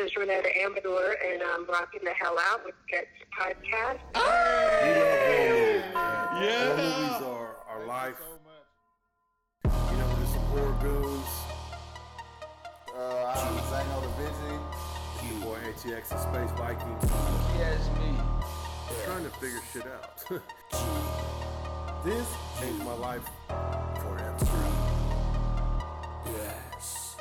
is Renetta Amador, and I'm rocking the hell out with G.U.T.S podcast. Yeah. Movies are life. You know, there's some horror goons. I'm Zano the Vision. Your boy ATX and Space Viking. Yes, me. I'm trying to figure shit out. This changed my life forever. Yes.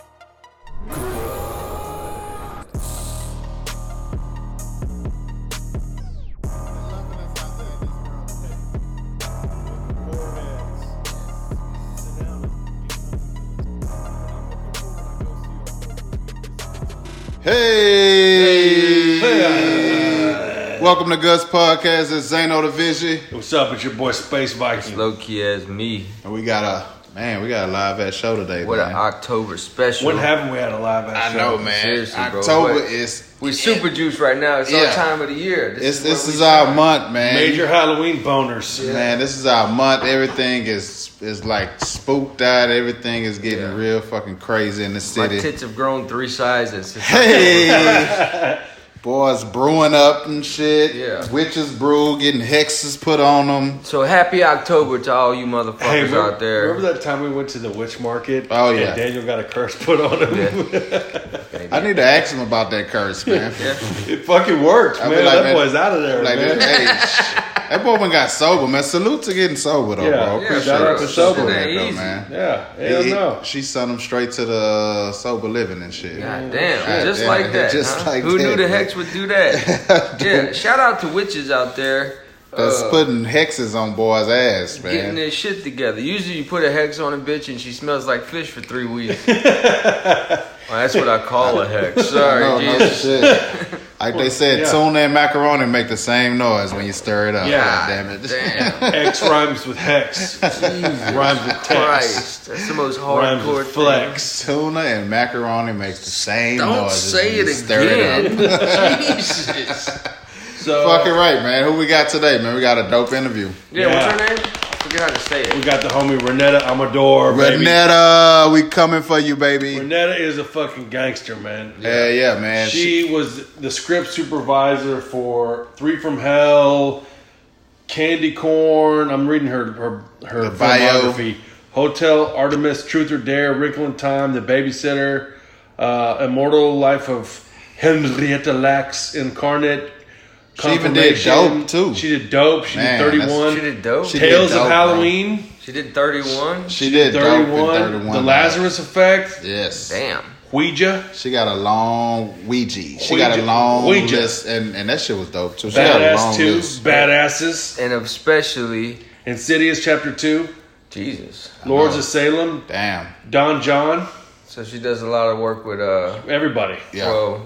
Hey! Welcome to G.U.T.S podcast. It's Zano the Vision. What's up? It's your boy Space Viking. Low key as me. And we got a live ass show today. What man. an October special. When haven't we had a live ass I show? know, man. Seriously, bro. October What? is We super juice right now. It's our time of the year. This is our month, man. Major Halloween boners. Yeah. Man, this is our month. Everything is like spooked out. Everything is getting real fucking crazy in the My city. tits have grown 3 sizes. Hey! Boys brewing up and shit. Yeah. Witches brew, getting hexes put on them. So happy October to all you motherfuckers out there. Remember that time we went to the witch market? Oh, yeah. And Daniel got a curse put on him. Yeah. I need to ask him about that curse, man. It fucking worked, I man. be like, That man, boy's out of there, Like, man. hey, that boy got sober, man. Salute to getting sober, though, Yeah. bro. Yeah, Appreciate shout out to it. sober. That, It ain't though, easy. man. Yeah, hell no. She sent him straight to the sober living and shit. God damn, God just damn, like that. just huh? like Who that, knew the man. hex would do that? Yeah, shout out to witches out there. That's putting hexes on boys' ass, Getting man. their shit together. Usually you put a hex on a bitch and she smells like fish for 3 weeks. Well, that's what I call a hex. Sorry, No Jesus. shit. Like they said, Yeah. tuna and macaroni make the same noise when you stir it up. Yeah. God damn it. Damn. X rhymes with hex. Rhymes with text. Christ. That's the most Rhymes hardcore with flex. Tuna and macaroni makes the same thing. Don't noises say when you it stir it up. again. Jesus. So, Fucking right, man. Who we got today, man? We got a dope interview. Yeah, what's her name? I forget how to say we it. got the homie Renetta Amador, baby. Renetta, we coming for you, baby. Renetta is a fucking gangster, man. Yeah, man. She was the script supervisor for 3 from Hell, Candy Corn. I'm reading her The bio. filmography. Hotel Artemis, Truth or Dare, Wrinkle in Time, The Babysitter, Immortal Life of Henrietta Lacks Incarnate. She even did Dope, too. She did Dope. She Man, did 31. She did dope. She Tales did of Dope, Halloween. She did 31. She did dope in 31. 31. The Lazarus Effect. Yes. Damn. Ouija. She got a long Ouija. She got a long Ouija. list, and that shit was dope, too. She got a Badass long 2. list. Badasses. And especially, Insidious Chapter 2. Jesus. Lords know. of Salem. Damn. Don John. So she does a lot of work with, Everybody. Yeah. well,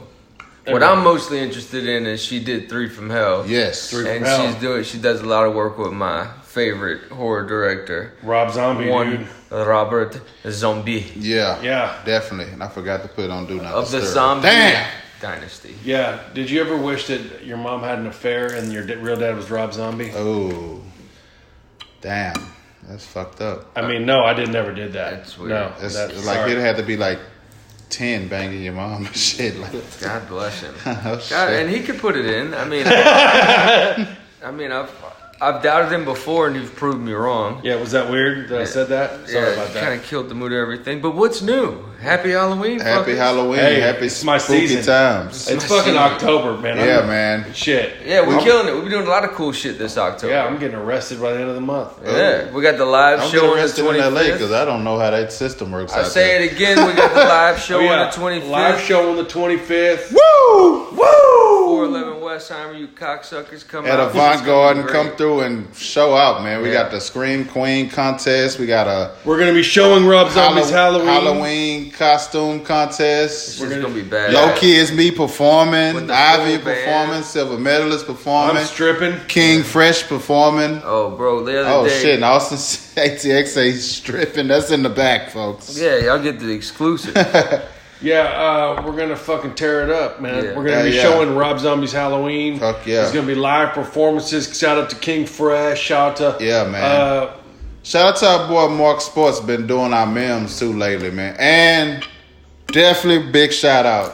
what I'm mostly interested in is she did 3 from Hell. Yes. 3 And from Hell. she does a lot of work with my favorite horror director. Rob Zombie, dude. Robert Zombie Yeah. Yeah. Definitely. And I forgot to put on Do Not of the Disturb. Zombie Damn. Dynasty. Yeah. Did you ever wish that your mom had an affair and your real dad was Rob Zombie? Oh. Damn. That's fucked up. I mean, no, I never did that. That's weird. No, It's that's like sorry. it had to be like 10 banging your mom and shit. Like, God bless him. oh, God, shit. and he could put it in. I mean, I've doubted him before, and you've proved me wrong. Yeah, was that weird that I said that? Sorry about that. Kind of killed the mood of everything. But what's new? Happy Halloween. Happy fuckers. Halloween. Hey, Happy it's my spooky season. times. It's my fucking season. October, man. Yeah, I'm- man. Shit. Yeah, we're killing it. We're doing a lot of cool shit this October. Yeah, I'm getting arrested by the end of the month. Yeah, we got the live I'm show getting on the arrested in LA 25th. because I don't know how that system works I out say there. it again. We got the live show Oh, yeah. on the 25th. Live show on the 25th. Woo! Woo! 411 Westheimer, you cocksuckers, come At out. Avant It's gonna Garden, be come great. through and show out, man. We Yeah. got the Scream Queen contest. We got a We're going to be showing Rob Zombie's Halloween costume contest. This is gonna be bad. Low key is me performing, With the Ivy full band. performing, silver medalist performing, I'm stripping. King Fresh performing. Oh, bro, the other Oh day. shit! And Austin ATX say he's stripping. That's in the back, folks. Yeah, y'all get the exclusive. Yeah, we're going to fucking tear it up, man. Yeah. We're going to be Yeah. showing Rob Zombie's Halloween. Fuck yeah. There's going to be live performances. Shout out to King Fresh. Shout out to... Yeah, man. Shout out to our boy Mark Sports. Been doing our memes too lately, man. And definitely big shout out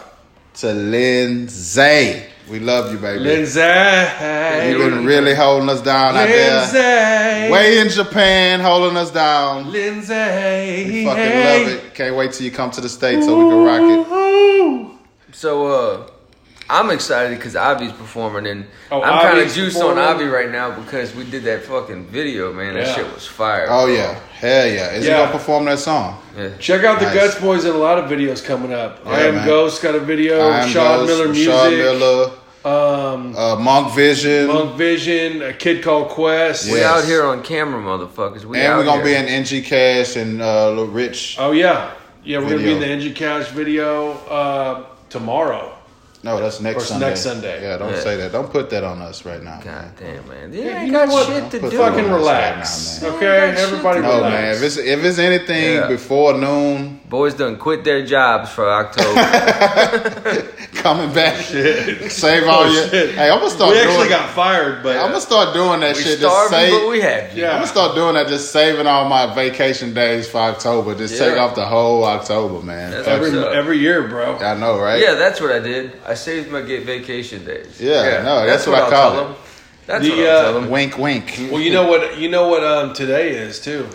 to Lindsay. We love you, baby. Lindsay. You've been really holding us down out there. Way in Japan, holding us down. Lindsay. We fucking love it. Can't wait till you come to the States so we can rock it. So, I'm excited because Avi's performing, and I'm kind of juiced performing. on Avi right now because we did that fucking video, man. That shit was fire. Oh, yeah. Hell yeah. Is he going to perform that song? Yeah. Check out the Guts Boys and a lot of videos coming up. Yeah, I Am man. Ghost got a video. I Am Sean Ghost, Miller music. Sean Miller. Monk Vision. Monk Vision. A Kid Called Quest. Yeah. We Yes. out here on camera, motherfuckers. And we're going to be in NG Cash and Lil Rich. Oh, yeah. Yeah, we're going to be in Video. the NG Cash video tomorrow. No, that's next Or Sunday. next Sunday. Yeah, don't say that. Don't put that on us right now. God damn, man. You Yeah, ain't you know got what? shit to Put do. fucking Fucking on us relax. right now, man. Okay? Yeah, Everybody No, relax. man. If it's anything before noon, Boys done quit their jobs for October. coming back, save all your. Shit. Hey, I'm gonna start We doing. actually got fired, but I'm gonna start doing that We shit. Just starving, save. but we have you. Yeah. I'm gonna start doing that. Just saving all my vacation days for October. Just take Yeah. off the whole October, man. That's Fuck what's it. up. every year, bro. I know, right? Yeah, that's what I did. I saved my vacation days. Yeah, no, that's what I I'll call tell it. them. That's The, what I'll tell them. Wink, wink. Well, you know what today is too.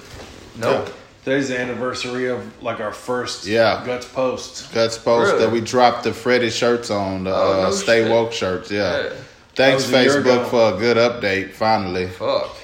Nope. Today's the anniversary of like our first Yeah. Guts post. Guts post Really? that we dropped the Freddie shirts on the no Stay shit. Woke shirts. Yeah. Yeah. Thanks That was a year ago. Facebook for a good update. Finally. Fuck.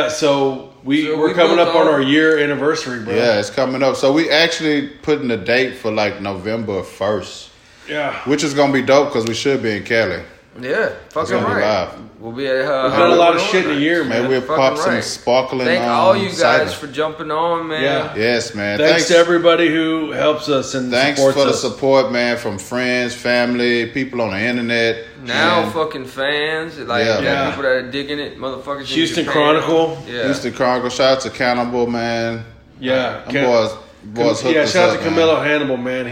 So we're we coming booked up on all- our year anniversary, bro. Yeah, it's coming up. So we actually putting the date for like November 1st, Yeah. which is gonna be dope because we should be in Cali. Yeah, fucking gonna be right. live. We'll be at We've done a Hollywood lot of on shit in a night. year, Man, man. we'll Fucking pop some right. sparkling. Thank all you cider. guys for jumping on, man. Yeah. Yes, man. Thanks to everybody who helps us and Thanks supports for the us. support, man, from friends, family, people on the internet. Now, man. fucking fans, like Yeah. got people that are digging it, motherfuckers. in Houston Japan. Chronicle. Yeah. Houston Chronicle, shout out to Cannibal, man. Yeah. Them boys hooked us shout out up, to man. Camilo Hannibal, man.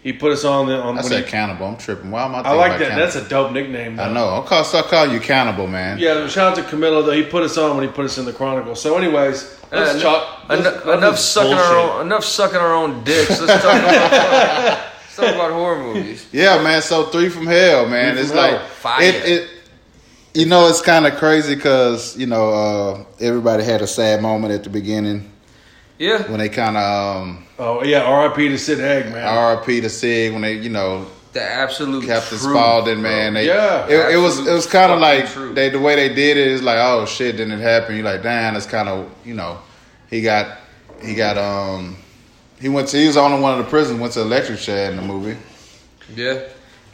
He put us on I when said he, Cannibal. I'm tripping. Why am I I thinking like about that. Cannibal? That's a dope nickname. Though. I know. I'll start calling you Cannibal, man. Yeah, shout out to Camilo though. He put us on when he put us in the Chronicle. So, anyways, let's Enough sucking our own dicks. Let's talk about horror movies. Yeah, man. So 3 from Hell, man. Three It's from like Hell. Fire. it. You know, it's kind of crazy because everybody had a sad moment at the beginning Yeah. when they kind of Oh yeah, R.I.P. to Sid Haig, man. R.I.P. to Sig when they The absolute Captain truth, Spaulding, bro. man. They, Yeah. it was kind of fucking like truth. the way they did it is like, oh shit, then it happened. You're like, damn, it's kind of he was the only one in the prison went to electric chair in the movie. Yeah.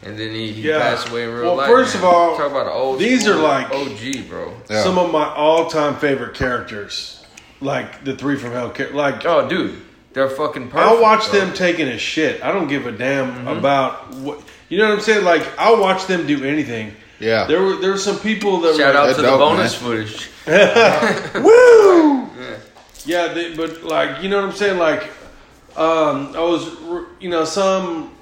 And then he Yeah. passed away in real Well, life. first man. of all, talk about an old these school are like- OG, bro. Yeah. Some of my all-time favorite characters, like the 3 from Hell. Like Oh, dude, they're fucking perfect. I'll watch bro. them taking a shit. I don't give a damn about what you know what I'm saying. Like I'll watch them do anything. Yeah. There were some people that Shout were out They're to the dope, bonus man. footage. Woo! Yeah, but like you know what I'm saying. Like I was some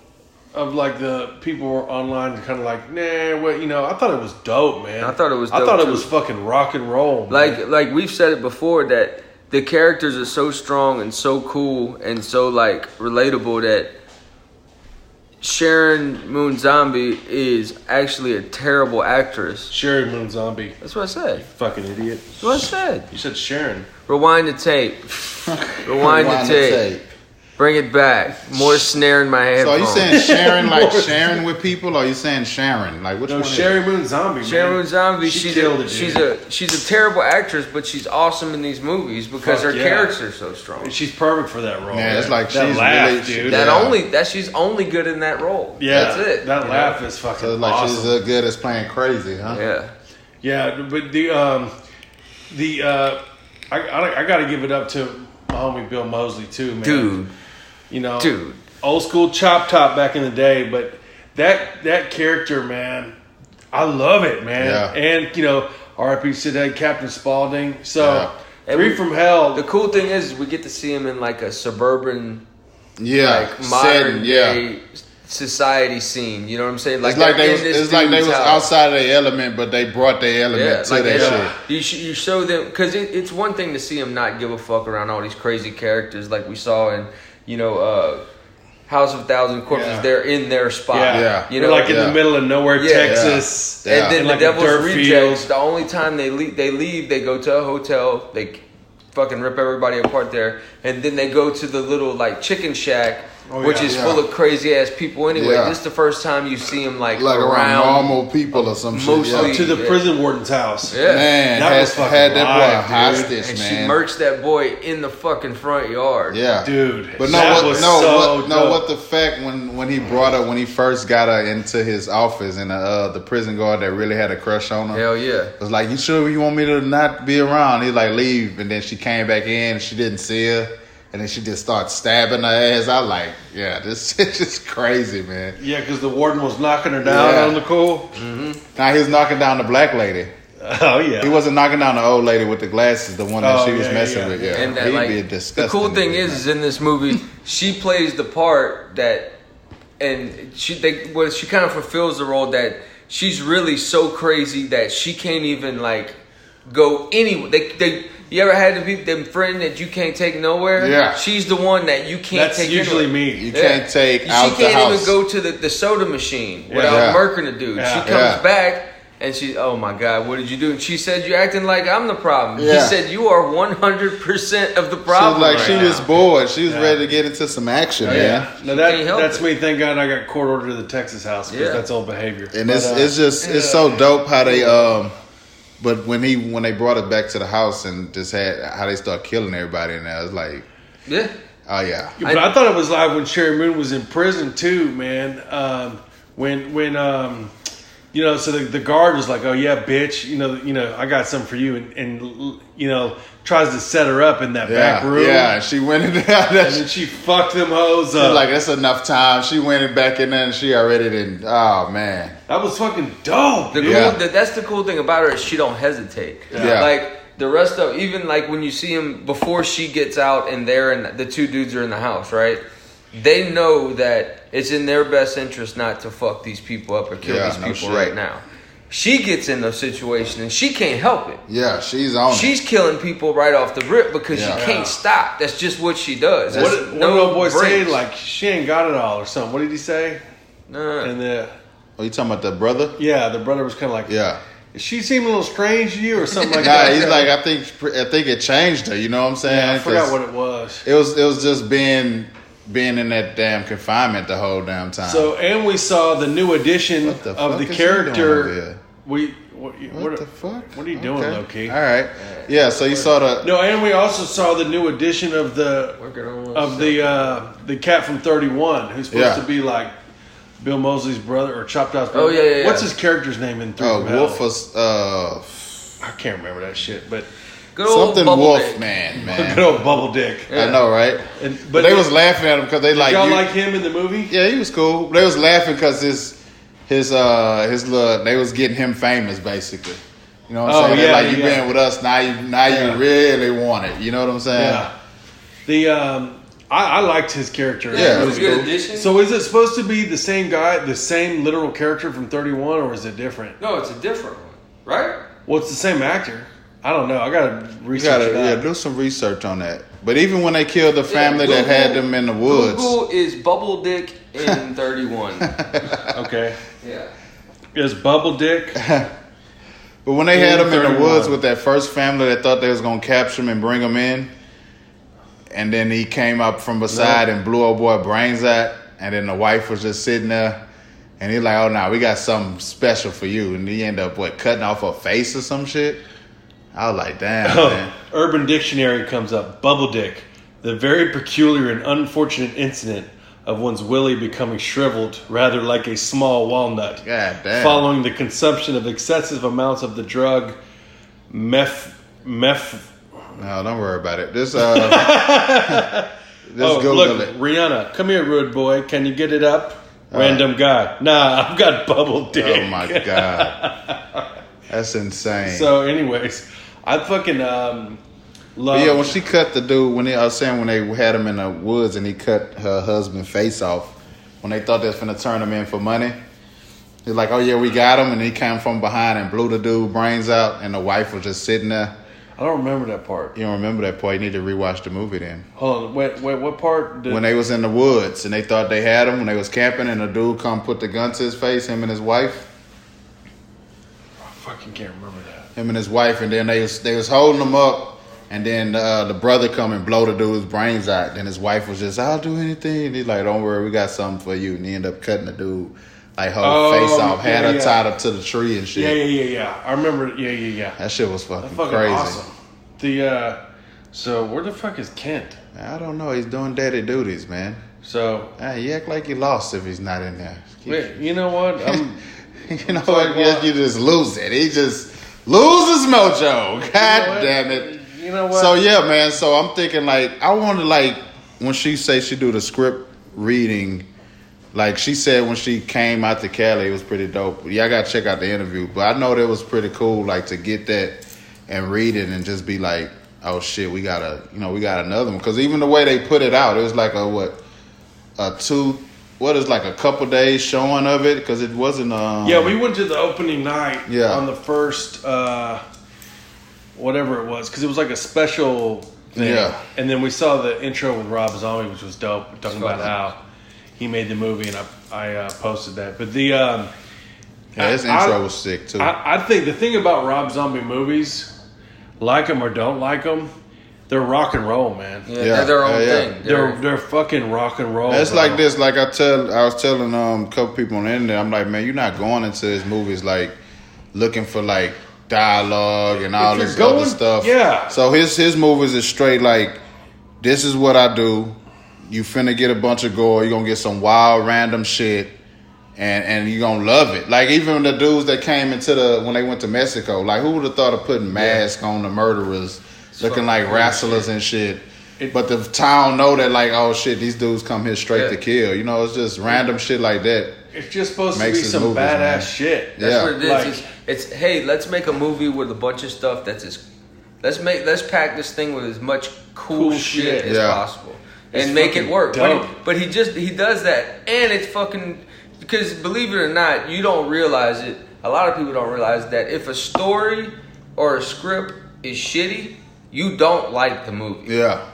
of like the people were online kind of like nah. What I thought it was dope, man. I thought it was I dope, thought it too. was fucking rock and roll. Man. Like we've said it before that the characters are so strong and so cool and so like relatable that Sharon Moon Zombie is actually a terrible actress. Sherry Moon Zombie, That's what I said. fucking idiot. That's what I said. You said Sharon. Rewind the tape. Rewind the tape. Bring it back. More snare in my head. So are you saying Sharon like sharing with people, or are you saying Sharon? Like which No, one? Sherry Moon Zombie. Sharon man. Moon Zombie, She she's killed a, it, she's dude. a terrible actress, but she's awesome in these movies because Fuck her yeah. characters are so strong. She's perfect for that role. Yeah, it's like that she's laugh, really- dude. Yeah. She's only good in that role. Yeah, That's it. That you laugh know? is fucking So it's like awesome. she's as good as playing crazy, huh? Yeah. Yeah, but I got to give it up to my homie Bill Mosley too, man. Dude. Dude. Old school chop top back in the day, but that character, man, I love it, man. Yeah. And R.I.P. today, Captain Spaulding. So Yeah. 3 from Hell. The cool thing is we get to see him in like a suburban, Yeah, like modern setting, yeah. day society scene. You know what I'm saying? It's like they're they in was, this it's like they dude's was house. outside of their element, but they brought their element to like that they- shit. You show them because it's one thing to see him not give a fuck around all these crazy characters like we saw in House of Thousand Corpses. They're in their spot. Yeah. You know, like in the middle of nowhere, Texas. Yeah. And then like the Devil's dirt Rejects. field. The only time they leave, they go to a hotel. They fucking rip everybody apart there, and then they go to the little like chicken shack. Which is full of crazy ass people anyway. This is the first time you see him like around normal people or some shit. Mostly to the prison warden's house. Yeah. Man, That was fucking had that boy live, hostage, And man. she murked that boy in the fucking front yard. Yeah, Dude. But what the fact when he brought her, when he first got her into his office, and the prison guard that really had a crush on her. Hell yeah. Was like, you sure you want me to not be around? He like, leave. And then she came back in and she didn't see her. And then she just started stabbing her ass. I like, this is just crazy, man. Yeah, because the warden was knocking her down on the cool. Mm-hmm. Now he was knocking down the black lady. Oh, yeah. He wasn't knocking down the old lady with the glasses, the one that she was messing with. Yeah, And that, he'd like, be a disgusting. the cool thing dude, is in this movie, she plays the part that, and she kind of fulfills the role that she's really so crazy that she can't even like go anywhere. You ever had them friend that you can't take nowhere? Yeah. She's the one that you can't That's take usually anywhere. me. You can't take out the house. She can't even go to the soda machine without murking a dude. Yeah. She comes back and she, oh my God, what did you do? And she said, you're acting like I'm the problem. Yeah. He said, you are 100% of the problem. She was right she was now. bored. She was ready to get into some action, man. No, can't help that's it. me. Thank God I got court ordered to the Texas house because that's old behavior. And it's so dope how they but when they brought it back to the house and just had how they start killing everybody in there, it's like oh yeah. But I thought it was live when Sherry Moon was in prison too, man. When so the guard was like, "Oh yeah, bitch, you know, I got something for you," and tries to set her up in that back room. Yeah, and she went in there. And then she fucked them hoes up. Like, that's enough time. She went back in there and she already didn't. Oh man, that was fucking dope. That's the cool thing about her is she don't hesitate. Yeah. Like the rest of, even like when you see him before she gets out and the two dudes are in the house, right? They know that it's in their best interest not to fuck these people up or kill these people right now. She gets in the situation and she can't help it. Yeah, she's on it. She's killing people right off the rip because she can't stop. That's just what she does. What did old boy say? Like, she ain't got it all or something. What did he say? And Oh, you talking about the brother? Yeah, the brother was kind of like, she seemed a little strange to you or something like Nah, that. he's like, I think it changed her. You know what I'm saying? Yeah, I forgot what it was. It was just being in that damn confinement the whole damn time. So, and we saw the new addition of the character. What the fuck? What are you doing, Loki? All right. Yeah. So you saw the and we also saw the new addition of the cat from 31, who's supposed to be like Bill Moseley's brother or Choctaw's brother. Oh yeah. What's his character's name in 3 Wolf was I can't remember that shit, but good old something Bubble Wolf Dick. man. good old Bubble Dick. I know, right? But they was laughing at him because they Did like y'all like him in the movie? Yeah, he was cool. They was laughing because his little, they was getting him famous basically. You know what I'm saying? Yeah, like, you been with us now. You really want it. You know what I'm saying? Yeah. I liked his character. Yeah, it was a good addition. So is it supposed to be the same guy, the same literal character from 31, or is it different? No, it's a different one, right? Well, it's the same actor. I don't know. I gotta research it out. Do some research on that. But even when they killed the family that had them in the woods, Google is Bubble Dick in 31. Okay. Yeah. Is Bubble Dick? But when they had him in the 31. woods with that first family that thought they was gonna capture him and bring him in, and then he came up from beside and blew old boy brains out, and then the wife was just sitting there, and he's like, "Oh, no, we got something special for you," and he ended up cutting off her face or some shit. I was like, "Damn, man." Urban Dictionary comes up. Bubble Dick, the very peculiar and unfortunate incident of one's willy becoming shriveled, rather like a small walnut, God damn. following the consumption of excessive amounts of the drug meth. No, don't worry about it. Just Oh, Google look, it. Rihanna, come here, rude boy. Can you get it up? Random guy. Nah, I've got Bubble Dick. Oh my god, that's insane. So, anyways, I fucking love. But yeah, when she cut the dude, when they had him in the woods and he cut her husband's face off, when they thought they was finna turn him in for money, he's like, "Oh yeah, we got him," and he came from behind and blew the dude brains out, and the wife was just sitting there. I don't remember that part. You don't remember that part? You need to rewatch the movie then. Hold on, wait, what part? When they was in the woods and they thought they had him when they was camping, and a dude come put the gun to his face, him and his wife. I fucking can't remember that. Him and his wife, and then they was holding him up, and then the brother come and blow the dude's brains out. Then his wife was just, I'll do anything. And he's like, don't worry, we got something for you. And he ended up cutting the dude like whole face off, had her tied up to the tree and shit. Yeah. I remember. Yeah. That shit was fucking That's crazy. Awesome. So where the fuck is Kent? I don't know. He's doing daddy duties, man. So he act like he lost if he's not in there. wait, you know what? You know what? You just lose it. He just loses mojo. God damn it. You know what? So yeah, man. So I'm thinking like I want to like when she say she do the script reading. Like she said when she came out to Cali, it was pretty dope. Yeah, I gotta check out the interview, but I know that was pretty cool. Like to get that and read it and just be like, oh shit, we got another one. Because even the way they put it out, it was like a couple days showing of it because it wasn't. Yeah, we went to the opening night. Yeah. On the first whatever it was because it was like a special thing. Yeah. And then we saw the intro with Rob Zombie, which was dope, talking about how he made the movie, and I posted that. But his intro was sick too. I think the thing about Rob Zombie movies, like them or don't like them, they're rock and roll, man. Yeah, they're their own thing. They're fucking rock and roll. It's like this. Like I was telling a couple people on the internet, I'm like, man, you're not going into his movies like looking for like dialogue and all this other stuff. Yeah. So his movies is straight like, this is what I do. You finna get a bunch of gore. You're gonna get some wild random shit. And you're gonna love it. Like even the dudes that came when they went to Mexico, like who would have thought of putting masks on the murderers, looking like wrestlers and shit. But the town know that like, oh shit, these dudes come here straight to kill. You know, it's just random shit like that. It's just supposed to be some movies, badass man. Shit. That's what it is. Like, it's hey, let's make a movie with a bunch of stuff let's pack this thing with as much cool shit as possible. And make it work. But he does that, and it's fucking. Because believe it or not, you don't realize it. A lot of people don't realize that if a story or a script is shitty, you don't like the movie. Yeah.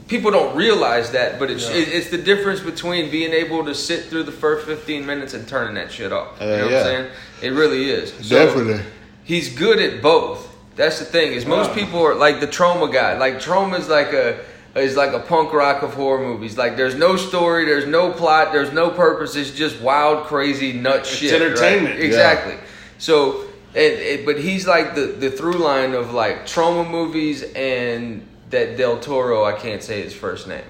People don't realize that, but it's the difference between being able to sit through the first 15 minutes and turning that shit off. You know what I'm saying? It really is. Definitely. So, he's good at both. That's the thing. Is most people are like the trauma guy. Like trauma is like a punk rock of horror movies. Like there's no story, there's no plot, there's no purpose. It's just wild, crazy, nut shit. It's entertainment. Right? Exactly. So, but he's like the through line of like trauma movies and that Del Toro. I can't say his first name.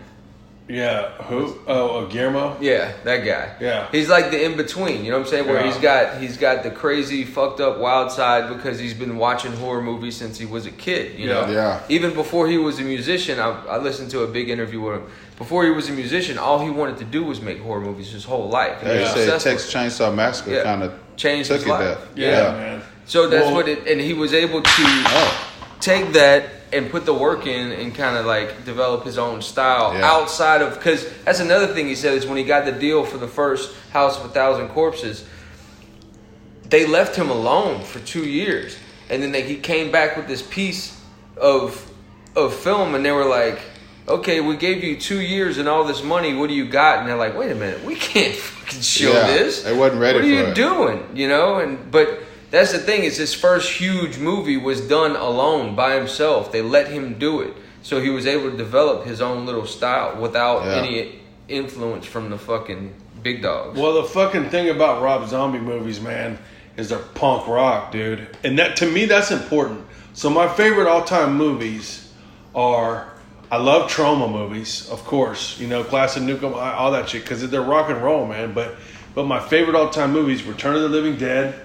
Yeah. Who? Oh, Guillermo. Yeah, that guy. Yeah. He's like the in between. You know what I'm saying? Where he's got the crazy, fucked up, wild side because he's been watching horror movies since he was a kid. You know. Yeah. Even before he was a musician, I listened to a big interview with him. Before he was a musician, all he wanted to do was make horror movies his whole life. He said Texas Chainsaw Massacre kind of changed his life. Yeah, man. So that's and he was able to take that and put the work in and kind of like develop his own style outside of, because that's another thing he said is when he got the deal for the first House of 1,000 Corpses, they left him alone for 2 years, and then he came back with this piece of film, and they were like, okay, we gave you 2 years and all this money, what do you got? And they're like, wait a minute, we can't fucking show this. They wasn't ready for it. What are you doing? You know, but that's the thing, is his first huge movie was done alone by himself. They let him do it. So he was able to develop his own little style without any influence from the fucking big dogs. Well, the fucking thing about Rob Zombie movies, man, is they're punk rock, dude. And that, to me, that's important. So my favorite all-time movies are, I love trauma movies, of course. You know, Classic Nukem, all that shit, because they're rock and roll, man. But my favorite all-time movies, Return of the Living Dead,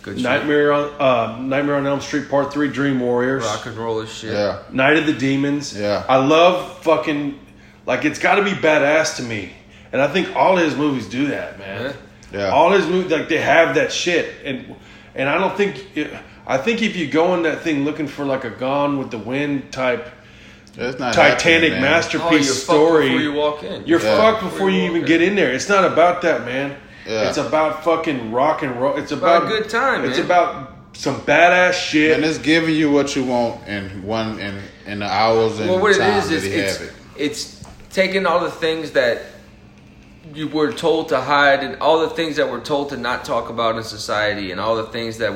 Nightmare on Elm Street Part 3, Dream Warriors. Rock and roll as shit. Yeah. Night of the Demons. Yeah. I love fucking, like, it's got to be badass to me. And I think all his movies do that, man. Yeah. All his movies, like, they have that shit. And I don't think, I think if you go in that thing looking for, like, a Gone with the Wind type Titanic masterpiece story. Before you walk in. You're fucked before you even get in there. It's not about that, man. Yeah. It's about fucking rock and roll. It's about a good time. It's man. about some badass shit. And it's giving you what you want in the hours and what time it is that he have it. It's taking all the things that you were told to hide and all the things that we're told to not talk about in society and all the things that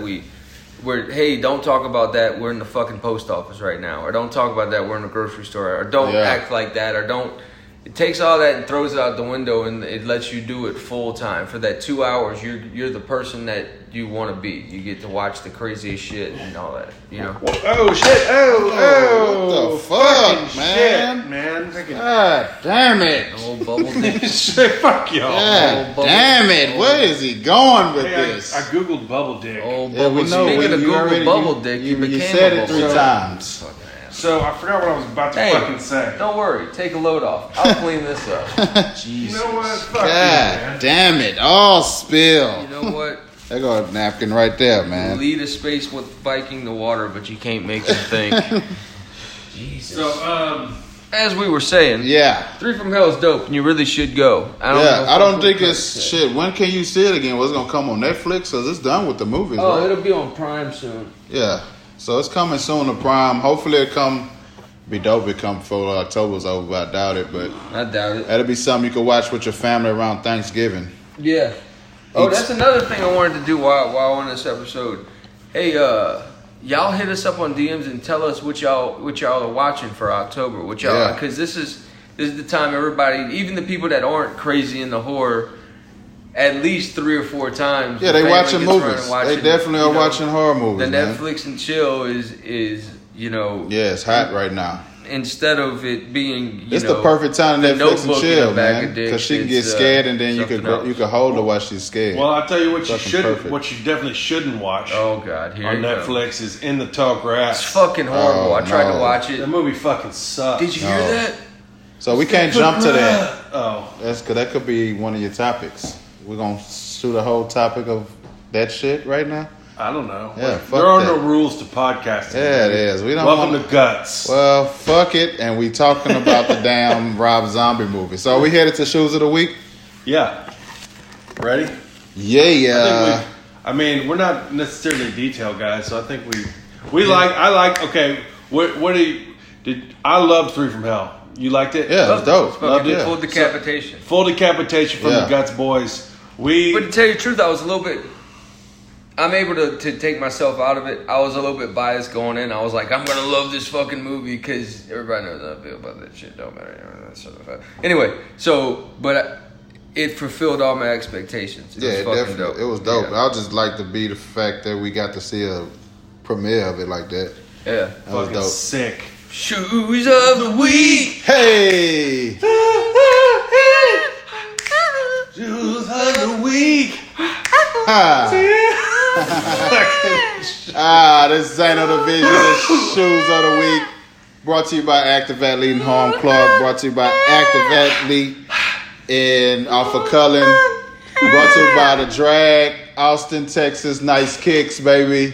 hey, don't talk about that, we're in the fucking post office right now, or don't talk about that, we're in the grocery store, or don't act like that, or don't. It takes all that and throws it out the window, and it lets you do it full time. For that 2 hours, you're the person that you want to be. You get to watch the craziest shit and all that, you know. Oh shit! What the fuck, man? Shit, man. God damn it! Old bubble dick. Fuck y'all. God damn it! Where is he going with this? I googled bubble dick. Old Yeah, we bubble. know. Speaking of You Google already- bubble dick, you became said a it bubble 3 dick. times. So I forgot what I was about to fucking say. Don't worry, take a load off. I'll clean this up. Jesus. You know what? Fuck you, God man. damn it! All spill. You know what? There go a napkin right there, man. Lead a space with Viking the water, but you can't make him think. Jesus. So As we were saying, Yeah. 3 from Hell is dope, and you really should go. I don't think it's shit. When can you see it again? What's gonna come on Netflix? Cause it's done with the movies. Oh, right? it'll be on Prime soon. Yeah. So it's coming soon to Prime. Hopefully it be dope. It come before October's over, but I doubt it. But I doubt it. that'll be something you can watch with your family around Thanksgiving. Yeah. Oh, that's another thing I wanted to do while on this episode. Hey, y'all hit us up on DMs and tell us what y'all are watching for October. Because this is the time everybody, even the people that aren't crazy in the horror, at least 3 or 4 times. Yeah, they watching movies. They definitely are watching horror movies. The man. Netflix and chill is Yeah, it's hot right now. Instead of it being, It's the perfect time to Netflix and chill, man. Because she can get scared, and then you can hold her while she's scared. well, I'll tell you what Fucking what you definitely shouldn't watch. Oh God, here on you go. Netflix is In the Tall Grass. It's fucking horrible. I tried to watch it. That movie fucking sucks. Did you hear that? So we can't jump to that. Oh, That could be one of your topics. We're gonna shoot a whole topic of that shit right now. I don't know. Yeah, fuck there are that. no rules to podcasting. Yeah, it is. We don't Welcome want to Guts. Well, fuck it, and we talking about the damn Rob Zombie movie. So we headed to Shoes of the Week. Yeah. Ready? Yeah. I mean, we're not necessarily detailed guys, so I think I like. Okay, what do you did? I loved 3 from Hell. You liked it? Yeah, it was dope. Loved it. Full decapitation. Full decapitation from Yeah. the Guts boys. But to tell you the truth, I was a little bit. I'm able to take myself out of it. I was a little bit biased going in. I was like, I'm gonna love this fucking movie because everybody knows how I feel about that shit. Don't matter. Anyway, it fulfilled all my expectations. It was fucking dope. It was dope. Yeah. I just like to be the fact that we got to see a premiere of it like that. Yeah. That was fucking dope. sick. Shoes of the week. Hey! Shoes of the week. This ain't no division. This Shoes of the Week. Brought to you by Active Athlete and Home Clark. Brought to you by Active Athlete in off of Cullen. Brought to you by The Drag, Austin, Texas. Nice kicks, baby.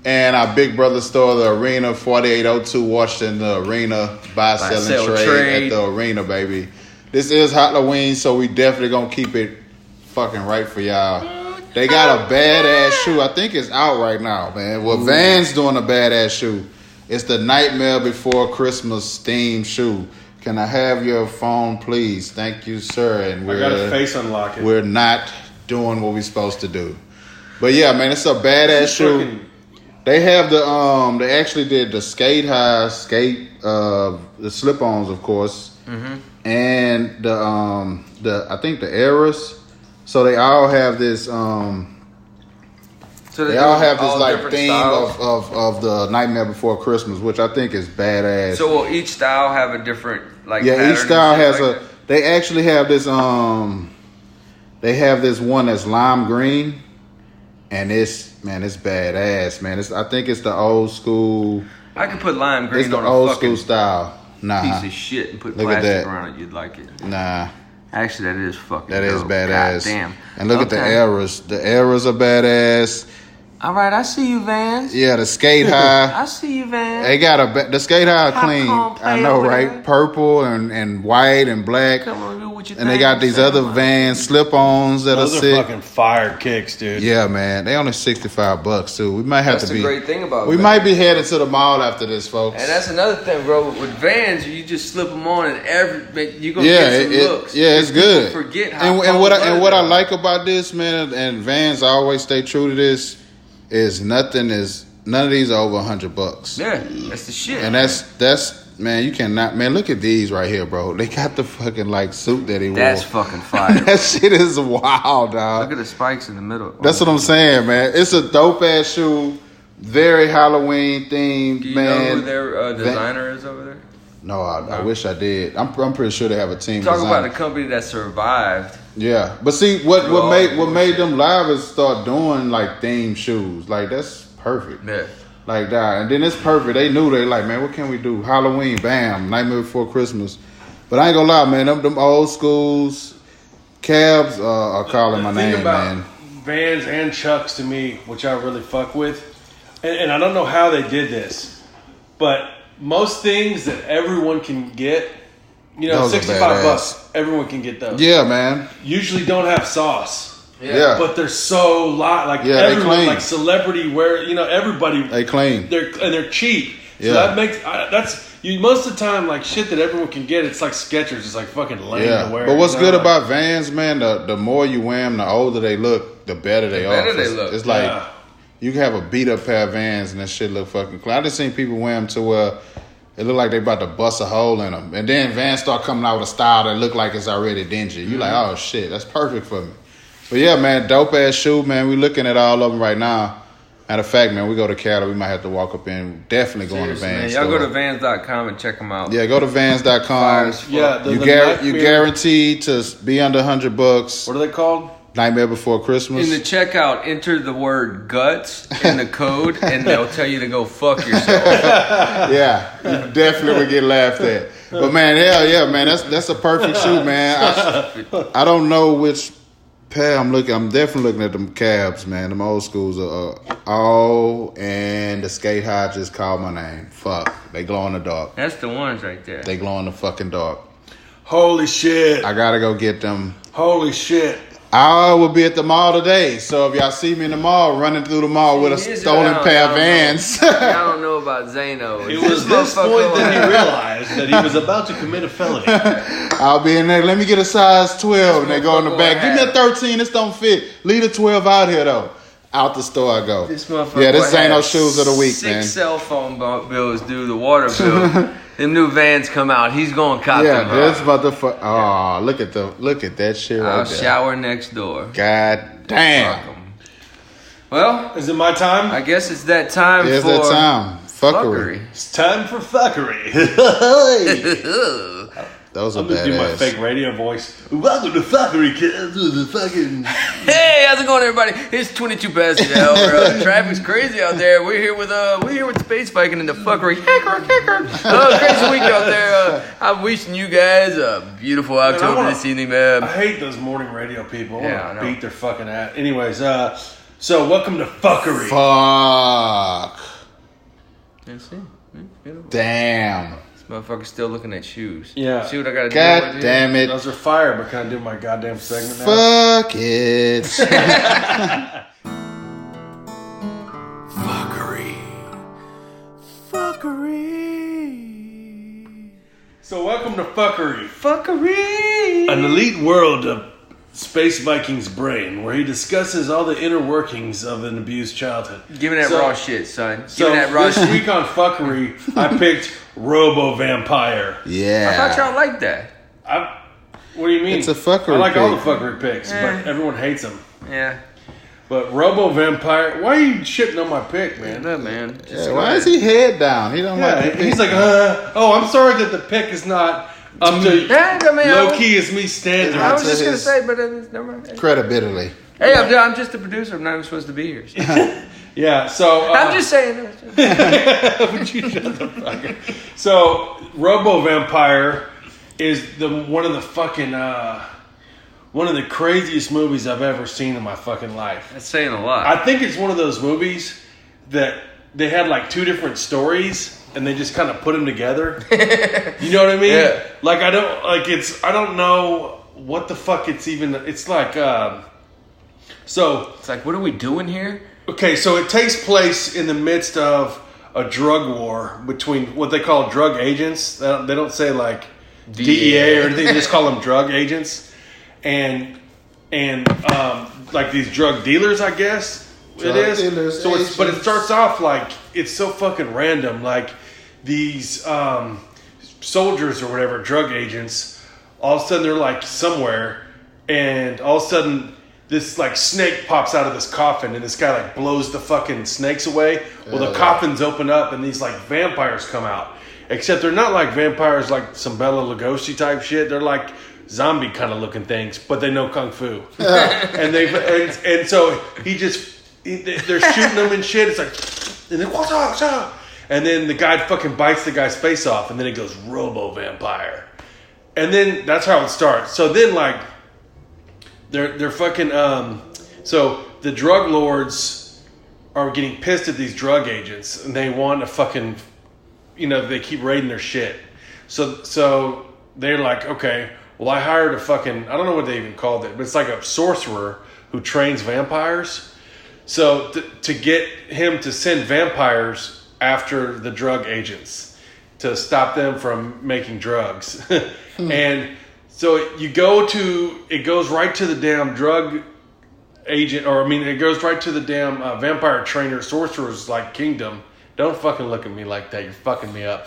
And our big brother store, The Arena, 4802 Washington, The Arena. Buy, sell, and trade at The Arena, baby. This is Halloween, so we definitely gonna keep it fucking right for y'all. They got a badass shoe. I think it's out right now, man. Well, Van's doing a badass shoe. It's the Nightmare Before Christmas themed shoe. Can I have your phone, please? Thank you, sir. And I got a face unlocking. We're not doing what we're supposed to do. But yeah, man, it's a badass shoe. They have they actually did the the slip-ons, of course, and I think the Eras. So they all have this. They all have this like theme of the Nightmare Before Christmas, which I think is badass. So will each style have a different each style has a. They actually have this. They have this one that's lime green, and it's badass, man. I think it's the old school. I could put lime green It's the on old a fucking school style. Nah, piece of shit and put Look at plastic that. around it. You'd like it. nah. Actually, that is fucking. That is dope. badass. God damn. And look at the Eras. The Eras are badass. All right, I see you, Vans. Yeah, the skate high. I see you, Vans. They got the skate high clean. I know, right? There. Purple and white and black. Come on, do what you and they got these other Vans slip-ons that Those are sick. fucking fire kicks, dude. Yeah, man. They only $65 too. We might have That's to be. the great thing about We Vans. might be headed to the mall after this, folks. And that's another thing, bro. With Vans, you just slip them on, and you're gonna get some looks. Yeah, it's good. Forget how. And what I like about this, man, and Vans, I always stay true to this. Is none of these are over $100. Yeah, that's the shit. And that's man, you cannot, man. Look at these right here, bro. They got the fucking like suit that he wore. That's fucking fire. That shit is wild, dog. Look at the spikes in the middle. That's what I'm saying, man. It's a dope ass shoe, very Halloween themed, Do you man. know who their designer is over there? No, I wish I did. I'm pretty sure they have a team. Talk designer. about a company that survived. Yeah, but see what made them live is start doing like themed shoes. Like that's perfect. Yeah. Like that, and then it's perfect. They knew they like, man, what can we do? Halloween, bam, Nightmare Before Christmas. But I ain't gonna lie, man, them old schools cabs are calling my name, man. Vans and Chucks to me, which I really fuck with, and I don't know how they did this, but most things that everyone can get, you know, Those are $65, everyone can get those. Yeah, man. Usually don't have sauce. Yeah. But they're so like Yeah, everyone, they clean. like celebrity wear, you know, everybody. They clean. They're cheap. So Yeah. that makes most of the time like shit that everyone can get. It's like Skechers. It's like fucking lame to wear. But what's you know? good Like, about Vans, man? The more you wear them, the older they look, the better they are. It's like Yeah. you can have a beat up pair of Vans and that shit look fucking clean. I just seen people wear them to where it look like they about to bust a hole in them, and then Vans start coming out with a style that look like it's already dingy. You like, oh shit, that's perfect for me. But yeah, man, dope ass shoe, man. We looking at all of them right now. Matter of fact, man, we go to Cali, we might have to walk up in. Definitely go on to Vans. Man, y'all store. go to Vans.com and check them out. Yeah, go to Vans.com. Yeah, You guaranteed to be under $100. What are they called? Nightmare Before Christmas. In the checkout, enter the word guts in the code, and they'll tell you to go fuck yourself. Yeah, you definitely would get laughed at. But man, hell yeah, man, that's a perfect shoe, man. I don't know which pair I'm looking. I'm definitely looking at them cabs, man. Them old schools are and the skate high just called my name. Fuck, they glow in the dark. That's the ones right there. They glow in the fucking dark. Holy shit! I gotta go get them. Holy shit! I will be at the mall today, so if y'all see me in the mall, running through the mall with a stolen pair of Vans. I don't know about Zano. It was this point that he realized that he was about to commit a felony. I'll be in there. Let me get a size 12. And they go in the back. Give me a 13. This don't fit. Leave the 12 out here, though. Out the store I go. This motherfucker. Yeah, this ain't no shoes of the week, 6 man. cell phone bills due, the water bill. Them new Vans come out. He's going cop them. Yeah, this motherfucker. Oh, look at that shit right I'll there. shower next door. God damn. Fuck 'em. Well, Is it my time? I guess it's that time It's for that time. Fuckery. It's time for fuckery. Those are I'm gonna do my badass. fake radio voice. Welcome to fuckery, kids. The fucking. Hey, how's it going, everybody? It's 22 past the hour. Traffic's crazy out there. We're here with Space Viking and the fuckery. Crazy week out there. I'm wishing you guys a beautiful October this evening, man. I hate those morning radio people. I Yeah, I want know. to beat their fucking ass. Anyways, so welcome to fuckery. Fuck. Let's see. Beautiful. Damn. This motherfucker's still looking at shoes. Yeah. See what I gotta do? God damn it. Those are fire, but can I do my goddamn segment now? Fuck it. Fuckery. So welcome to fuckery. Fuckery. An elite world of Space Viking's brain, where he discusses all the inner workings of an abused childhood. Give me that So- raw shit, son. Give So me that raw this shit. week on fuckery, I picked Robo Vampire. Yeah. I thought y'all liked that. What do you mean? It's a fuckery I like all the pick. fuckery picks, but everyone hates them. Yeah. But Robo Vampire, why are you shitting on my pick, man? No, man. Just Yeah, go why ahead. is he head down? He don't Yeah, like the he's like, oh, I'm sorry that the pick is not up to Yeah, I mean, low key as me standard. I was to just gonna his- say, but never mind. credibility. Hey, I'm just a producer. I'm not even supposed to be here. Yeah, so I'm just saying. Would you shut the fuck up? So Robo Vampire is one of the fucking one of the craziest movies I've ever seen in my fucking life. That's saying a lot. I think it's one of those movies that they had like two different stories and they just kind of put them together. You know what I mean? Yeah. Like I don't know what the fuck it's even. It's like so. It's like, what are we doing here? Okay, so it takes place in the midst of a drug war between what they call drug agents. They don't say like DEA or anything. They just call them drug agents, and like these drug dealers, I guess it is. Dealers, so but it starts off like it's so fucking random. Like these soldiers or whatever, drug agents. All of a sudden they're like somewhere, and all of a sudden this like snake pops out of this coffin, and this guy like blows the fucking snakes away. Well, the coffins open up, and these like vampires come out. Except they're not like vampires like some Bela Lugosi type shit. They're like zombie kind of looking things, but they know kung fu. and so they're shooting them and shit. It's like, and then what's up? And then the guy fucking bites the guy's face off, and then it goes Robo Vampire. And then that's how it starts. So then like they're fucking so the drug lords are getting pissed at these drug agents, and they want to fucking, you know, they keep raiding their shit. So they're like, okay, well, I hired a fucking, I don't know what they even called it, but it's like a sorcerer who trains vampires. So to get him to send vampires after the drug agents to stop them from making drugs. And so it goes right to the damn drug agent, it goes right to the damn vampire trainer sorcerer's like kingdom. Don't fucking look at me like that. You're fucking me up.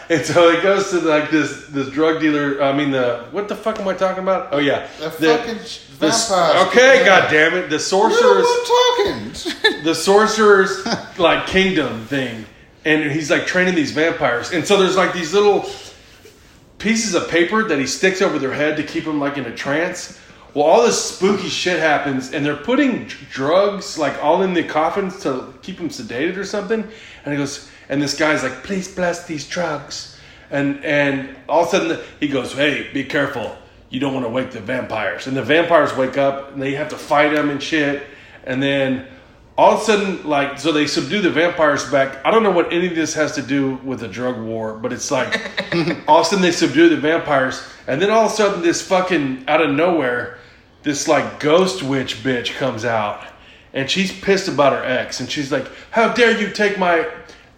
And so it goes to like this drug dealer. What the fuck am I talking about? Oh yeah, the fucking vampires. Okay, god damn it, the sorcerer's. talking. The sorcerer's like kingdom thing, and he's like training these vampires. And so there's like these little pieces of paper that he sticks over their head to keep them like in a trance. Well, all this spooky shit happens, and they're putting drugs like all in the coffins to keep them sedated or something. And he goes, and this guy's like, please bless these drugs. And all of a sudden he goes, hey, be careful. You don't want to wake the vampires. And the vampires wake up, and they have to fight them and shit. And then all of a sudden, like, so they subdue the vampires back. I don't know what any of this has to do with the drug war, but it's like, all of a sudden they subdue the vampires. And then all of a sudden this fucking, out of nowhere, this like ghost witch bitch comes out, and she's pissed about her ex, and she's like, how dare you take my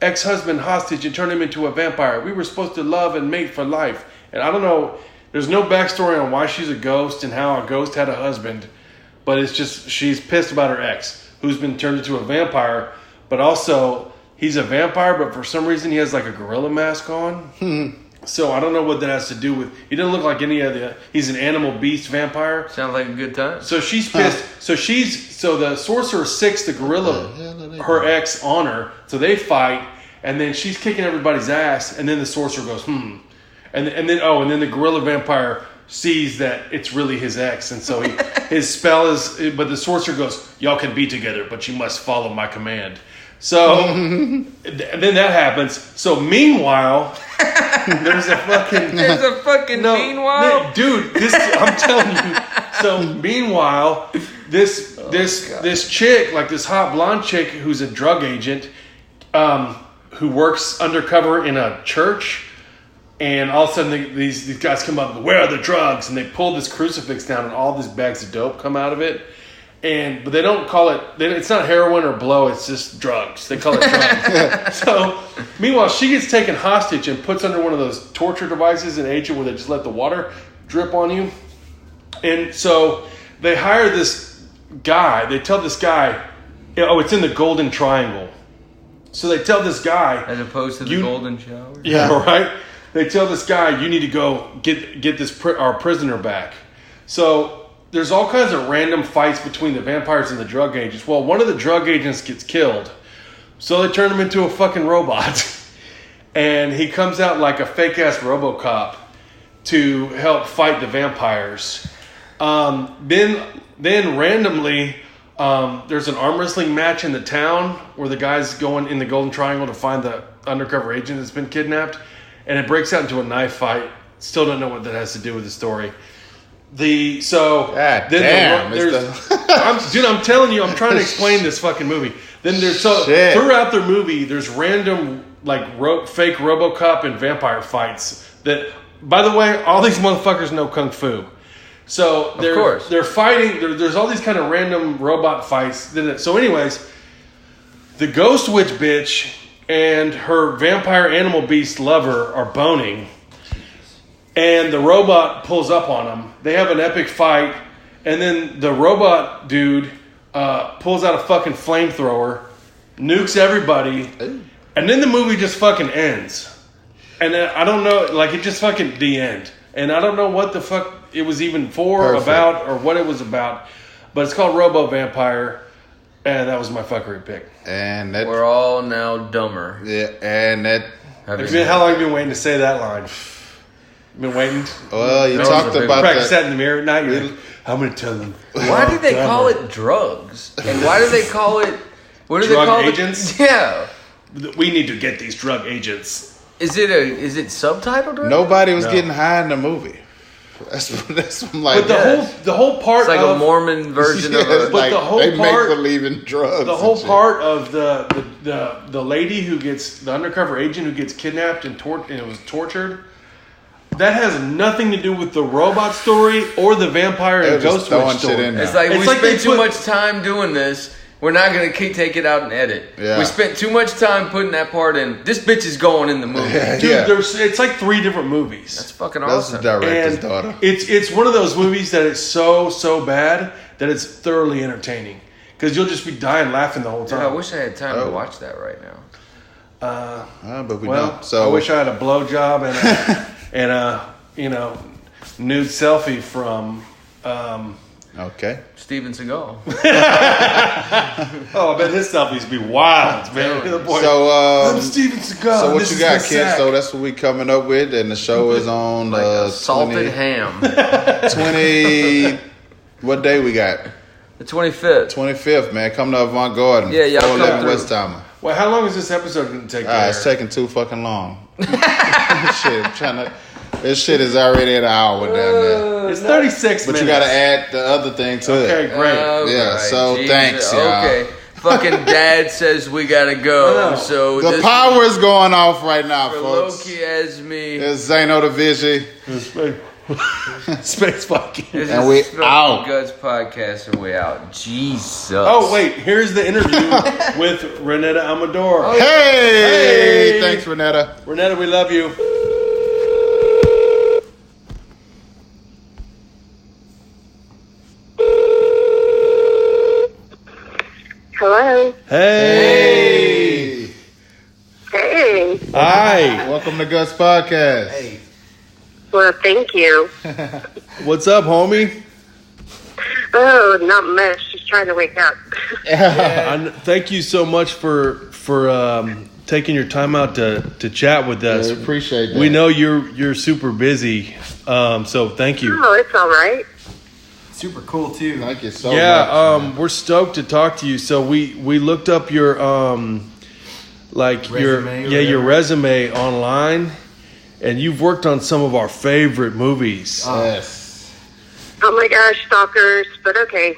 ex-husband hostage and turn him into a vampire? We were supposed to love and mate for life. And I don't know, there's no backstory on why she's a ghost and how a ghost had a husband, but it's just, she's pissed about her ex, who's been turned into a vampire, but also he's a vampire, but for some reason he has like a gorilla mask on. So I don't know what that has to do with. He doesn't look like any of the. He's an animal beast vampire. Sounds like a good time. So she's pissed. So the sorcerer sicks the gorilla, her ex, on her. So they fight, and then she's kicking everybody's ass. And then the sorcerer goes, and then the gorilla vampire sees that it's really his ex, and so his spell is. But the sorcerer goes, y'all can be together, but you must follow my command. So and then that happens. So meanwhile, there's a fucking meanwhile, dude. I'm telling you. So meanwhile, this chick, like this hot blonde chick who's a drug agent, who works undercover in a church, and all of a sudden these guys come up. Where are the drugs? And they pull this crucifix down, and all these bags of dope come out of it. But they don't call it. It's not heroin or blow. It's just drugs. They call it drugs. So, meanwhile, she gets taken hostage and puts under one of those torture devices in Asia where they just let the water drip on you. And so they hire this guy. They tell this guy, it's in the Golden Triangle. So they tell this guy, as opposed to the Golden Shower. Yeah, right. They tell this guy, you need to go get our prisoner back. So there's all kinds of random fights between the vampires and the drug agents. Well, one of the drug agents gets killed, so they turn him into a fucking robot. And he comes out like a fake-ass RoboCop to help fight the vampires. Then randomly, there's an arm wrestling match in the town where the guy's going in the Golden Triangle to find the undercover agent that's been kidnapped. And it breaks out into a knife fight. Still don't know what that has to do with the story. I'm telling you, I'm trying to explain this fucking movie. Then throughout the movie, there's random like fake RoboCop and vampire fights. That, by the way, all these motherfuckers know kung fu. So they're fighting. There's all these kind of random robot fights. So, anyways, the ghost witch bitch and her vampire animal beast lover are boning, and the robot pulls up on them. They have an epic fight, and then the robot dude pulls out a fucking flamethrower, nukes everybody, and then the movie just fucking ends. And I don't know, like, it just fucking the end. And I don't know what the fuck it was even about, or what it was about. But it's called Robo Vampire, and that was my fuckery pick. And we're all now dumber. Yeah, and that. How long have you been waiting to say that line? Been waiting? Well, you talked about practice that in the mirror at night. You're like, I'm going to tell them. Why did they call it drugs? And why do they call it... What do they call agents? Yeah. We need to get these drug agents. Is it subtitled? Right? Nobody was getting high in the movie. That's like. But the whole part, it's like a Mormon version of it. But like the whole they part, make believe in drugs. The whole part of the lady who gets the undercover agent who gets kidnapped and was tortured. That has nothing to do with the robot story or the vampire and ghost witch story. It's like we spent too much time doing this. We're not going to take it out and edit. Yeah. We spent too much time putting that part in. This bitch is going in the movie. Dude, it's like 3 different movies. That's fucking awesome. That's the director's daughter. It's one of those movies that is so bad that it's thoroughly entertaining. Because you'll just be dying laughing the whole time. Yeah, I wish I had time to watch that right now. But we don't. So I wish I had a blowjob and a nude selfie from... Okay. Steven Seagal. I bet his selfies be wild, man. So, I'm Steven Seagal. So what you got, kid? So that's what we coming up with, and the show is on salted ham. 20. What day we got? The 25th. 25th, man. Come to Avant Garden. Yeah, y'all come through. West Timer. Well, how long is this episode going to take? It's taking too fucking long. Shit, I'm trying to. This shit is already an hour down there. It's 36 minutes. But you got to add the other thing to it. Okay, great. Yeah, so Jesus. Thanks, y'all. Okay. Fucking dad says we got to go. So the power is going off right now, for folks. Loki as me. It's Zano the Vigi. Space fucking. And we out. G.U.T.S podcast and we out. Jesus. Oh, wait. Here's the interview with Renetta Amador. Oh, hey! Thanks, Renetta. Renetta, we love you. Hello. Hey. Hey. Hi. Welcome to G.U.T.S podcast. Hey. Well, thank you. What's up, homie? Oh, not much. Just trying to wake up. Thank you so much for taking your time out to chat with us. Yeah, appreciate that. We know you're super busy, so thank you. Oh, it's all right. Super cool too. Thank you so much. We're stoked to talk to you. So we looked up your your resume online, and you've worked on some of our favorite movies. Yes. Oh my gosh, stalkers, but okay.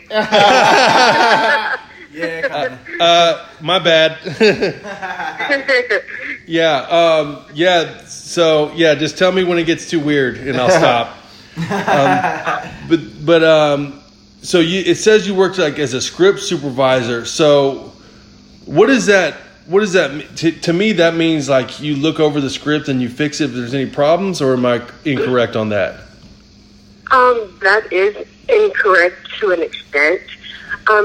My bad. So just tell me when it gets too weird, and I'll stop. So it says you worked like as a script supervisor. So what does that mean? To me, that means like you look over the script and you fix it if there's any problems, or am I incorrect on that? That is incorrect to an extent.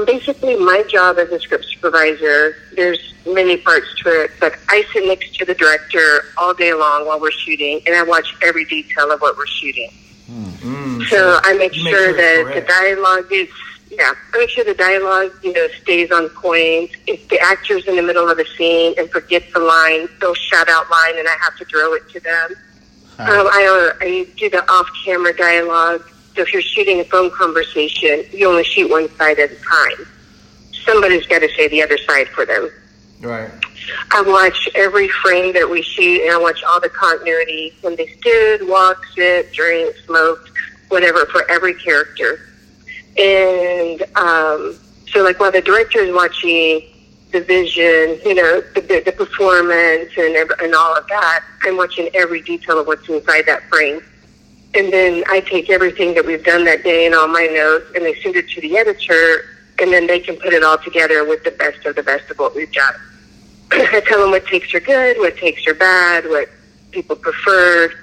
Basically, my job as a script supervisor, there's many parts to it, but I sit next to the director all day long while we're shooting, and I watch every detail of what we're shooting. So I make sure that the dialogue is, I make sure the dialogue, stays on point. If the actor's in the middle of a scene and forgets the line, they'll shout out line and I have to drill it to them. I do the off-camera dialogue. So if you're shooting a phone conversation, you only shoot one side at a time. Somebody's got to say the other side for them. Right. I watch every frame that we shoot, and I watch all the continuity. When they stood, walked, sit, drank, smoked, whatever for every character. And so, like, while the director is watching the vision, you know, the performance and all of that, I'm watching every detail of what's inside that frame. And then I take everything that we've done that day and all my notes, and I send it to the editor, and then they can put it all together with the best of what we've done. I tell them what takes are good, what takes are bad, what people preferred.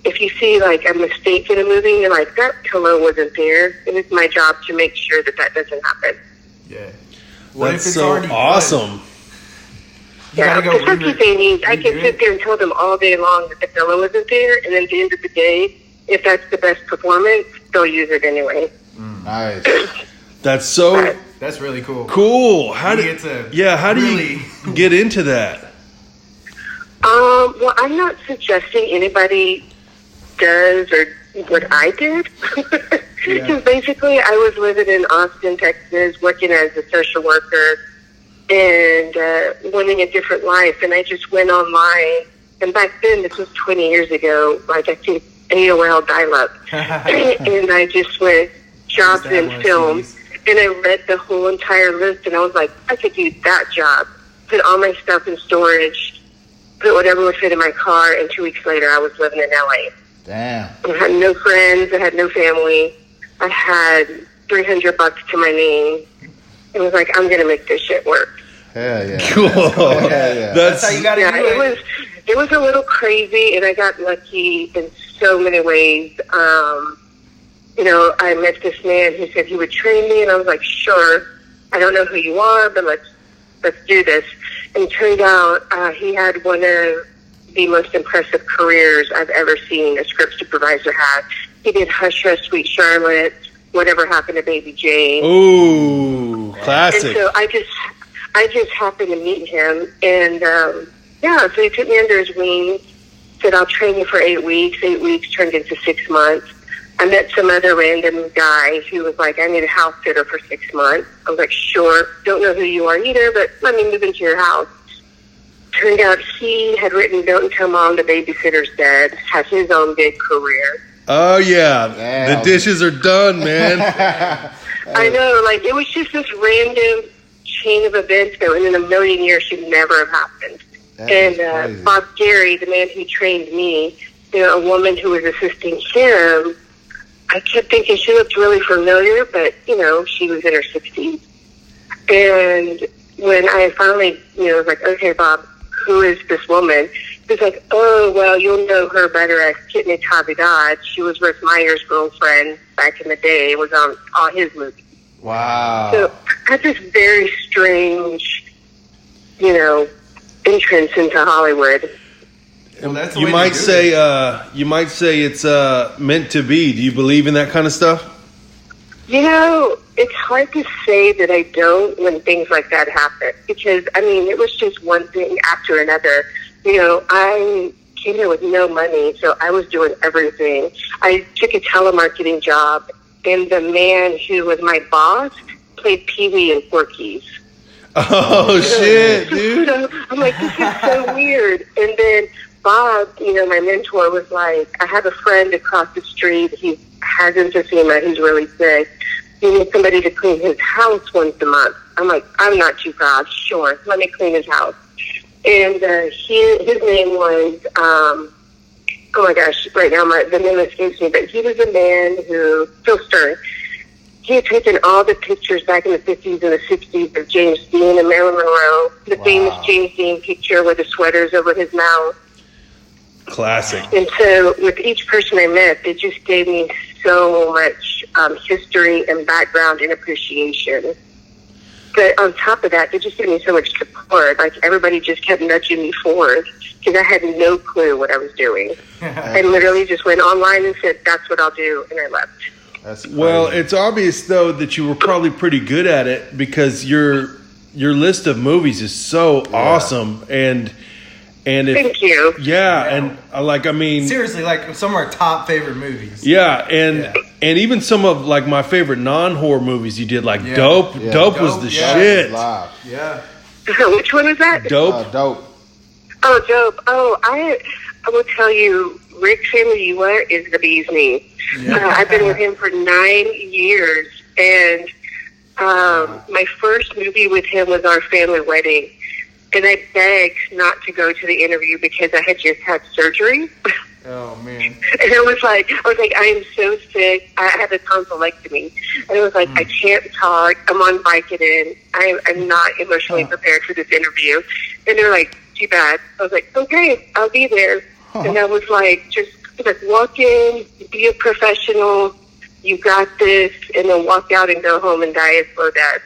If you see, like, a mistake in a movie, you're like, that pillow wasn't there. It is my job to make sure that doesn't happen. Yeah. That's so awesome. Yeah, because sometimes they need, I can sit there and tell them all day long that the pillow isn't there, and then at the end of the day, if that's the best performance, they'll use it anyway. Nice. That's so That's really cool. cool. How do you get into that? Well, I'm not suggesting anybody does or what I did. Because basically I was living in Austin, Texas, working as a social worker and wanting a different life. And I just went online. And back then, this was 20 years ago, like I think AOL dial-up. And I just went jobs in film. And I read the whole entire list. And I was like, I could do that job. Put all my stuff in storage. Put whatever would fit in my car. And 2 weeks later, I was living in LA. Damn. I had no friends. I had no family. I had $300 to my name. It was like, I'm going to make this shit work. Hell yeah. Cool. Hell yeah. That's how you got to do it. It was a little crazy, and I got lucky in so many ways. You know, I met this man who said he would train me, and I was like, sure. I don't know who you are, but let's do this. And it turned out he had one of the most impressive careers I've ever seen a script supervisor have. He did Hush Hush, Sweet Charlotte, Whatever Happened to Baby Jane. Ooh, classic. And so I just happened to meet him, and so he took me under his wing, said, I'll train you for 8 weeks. 8 weeks turned into 6 months. I met some other random guy who was like, I need a house sitter for 6 months. I was like, sure. Don't know who you are either, but let me move into your house. Turned out he had written Don't Tell Mom the Babysitter's Dead, has his own big career. Oh, yeah. Damn. The dishes are done, man. I know, like, it was just this random chain of events that in a million years should never have happened. And Bob Gary, the man who trained me, you know, a woman who was assisting him, I kept thinking she looked really familiar, but, you know, she was in her 60s. And when I finally, you know, was like, okay, Bob, who is this woman? He's like, oh, well, you'll know her better as Kidney Tavidad. She was Rick Meyer's girlfriend back in the day. It was on all his movies. Wow. So I had this very strange, you know, entrance into Hollywood. Well, that's the You way might to do say it. you might say it's meant to be. Do you believe in that kind of stuff? You know, it's hard to say that I don't when things like that happen. Because, I mean, it was just one thing after another. You know, I came here with no money, so I was doing everything. I took a telemarketing job, and the man who was my boss played Pee-wee and Porky's. Oh, shit, dude. So I'm like, this is so weird. And then Bob, you know, my mentor, was like, I have a friend across the street. He has emphysema. He's really sick. He needs somebody to clean his house once a month. I'm like, I'm not too proud. Sure, let me clean his house. And his name was, oh my gosh, right now the name escapes me, but he was a man who, Phil Stern, he had taken all the pictures back in the 50s and the 60s of James Dean and Marilyn Monroe, the famous James Dean picture with the sweaters over his mouth. Classic. And so with each person I met, they just gave me so much history and background and appreciation. But on top of that, they just gave me so much support. Like, everybody just kept nudging me forward because I had no clue what I was doing. I literally just went online and said, that's what I'll do, and I left. That's Well, it's obvious, though, that you were probably pretty good at it because your list of movies is so awesome. And if, Thank you. Yeah, and I mean... Seriously, like some of our top favorite movies. Yeah, and even some of, like, my favorite non-horror movies you did, like Dope. Yeah. Dope was the shit. Live. Yeah. Which one is that? Dope. Dope. Oh, Dope. Oh, I will tell you, Rick Famuyiwa is the bee's knee. I've been with him for 9 years, and my first movie with him was our family wedding. And I begged not to go to the interview because I had just had surgery. Oh, man. And I was like, I am so sick. I had a tonsillectomy. And I was like, I can't talk. I'm on Vicodin. I'm not emotionally prepared for this interview. And they're like, too bad. I was like, okay, I'll be there. And I was like, walk in, be a professional. You got this. And then walk out and go home and die a slow death.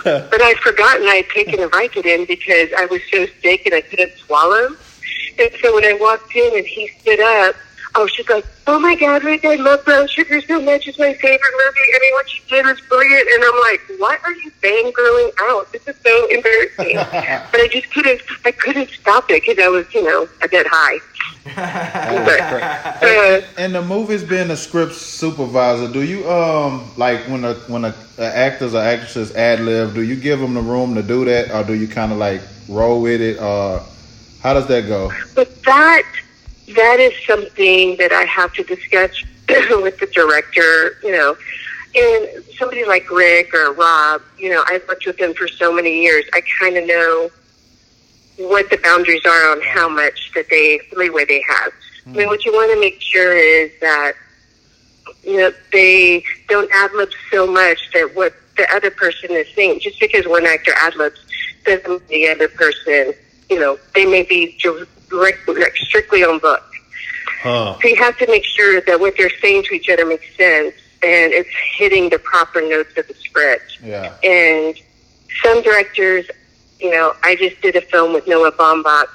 But I'd forgotten I had taken a Vicodin because I was so sick and I couldn't swallow. And so when I walked in and he stood up, I was just like, oh my God, Rick, I love Brown Sugar so much. It's my favorite movie. I mean, what you did was brilliant. And I'm like, what are you fangirling out? This is so embarrassing. But I just couldn't stop it because I was, a bit high. And the movie's being a script supervisor. Do you like when a actors or actresses ad lib? Do you give them the room to do that, or do you kind of like roll with it, or how does that go? But that is something that I have to discuss with the director. And somebody like Rick or Rob. I've worked with them for so many years. I kind of know what the boundaries are on how much leeway they have. I mean, what you want to make sure is that, they don't ad-lib so much that what the other person is saying, just because one actor ad-libs doesn't mean the other person, they may be strictly on book. So you have to make sure that what they're saying to each other makes sense and it's hitting the proper notes of the script. Yeah. And some directors, I just did a film with Noah Baumbach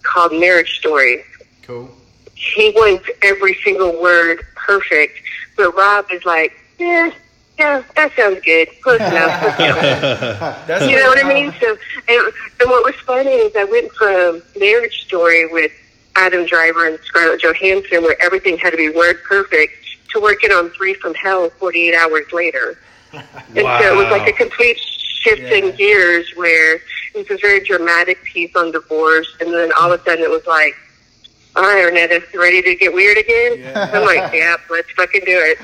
called Marriage Story. Cool. He wants every single word perfect, but Rob is like, yeah, that sounds good. Close enough. You know what I mean? So, and what was funny is I went from Marriage Story with Adam Driver and Scarlett Johansson, where everything had to be word perfect, to working on 3 from Hell 48 hours later. And so it was like a complete shift in gears, where it was a very dramatic piece on divorce, and then all of a sudden it was like, all right, Renetta, ready to get weird again? Yeah. I'm like, yeah, let's fucking do it.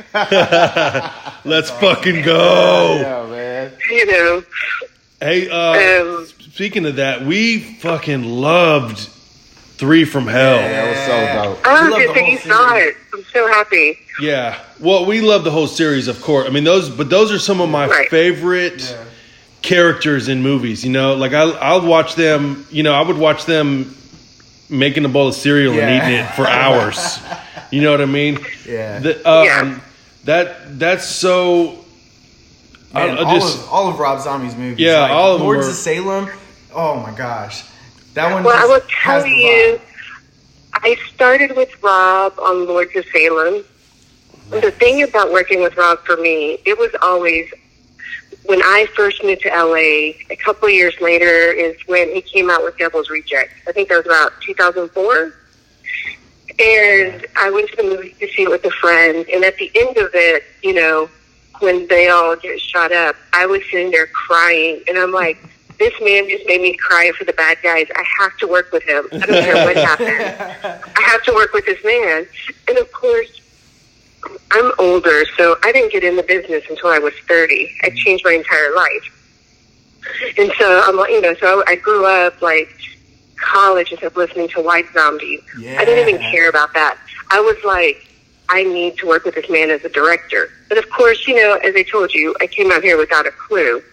Let's fucking go. Yeah, man. Hey, speaking of that, we fucking loved 3 from Hell. Yeah, that was so dope. Oh, good thing you saw it. I'm so happy. Yeah. Well, we love the whole series, of course. I mean, those are some of my favorite characters in movies. Like I'll watch them. I would watch them making a bowl of cereal and eating it for hours. You know what I mean? Yeah. That's so. Man, all of Rob Zombie's movies. Yeah, like all of them. Lords of Salem. Oh my gosh, that one. Well, I will tell you, I started with Rob on Lords of Salem. The thing about working with Rob for me, it was always, when I first moved to LA, a couple of years later is when he came out with Devil's Reject. I think that was about 2004. And I went to the movie to see it with a friend. And at the end of it, when they all get shot up, I was sitting there crying. And I'm like, this man just made me cry for the bad guys. I have to work with him. I don't care what happens. I have to work with this man. And of course, I'm older, so I didn't get in the business until I was 30. I changed my entire life. And so I'm like, so I grew up like college and kept listening to White Zombie. Yeah. I didn't even care about that. I was like, I need to work with this man as a director. But of course, as I told you, I came out here without a clue.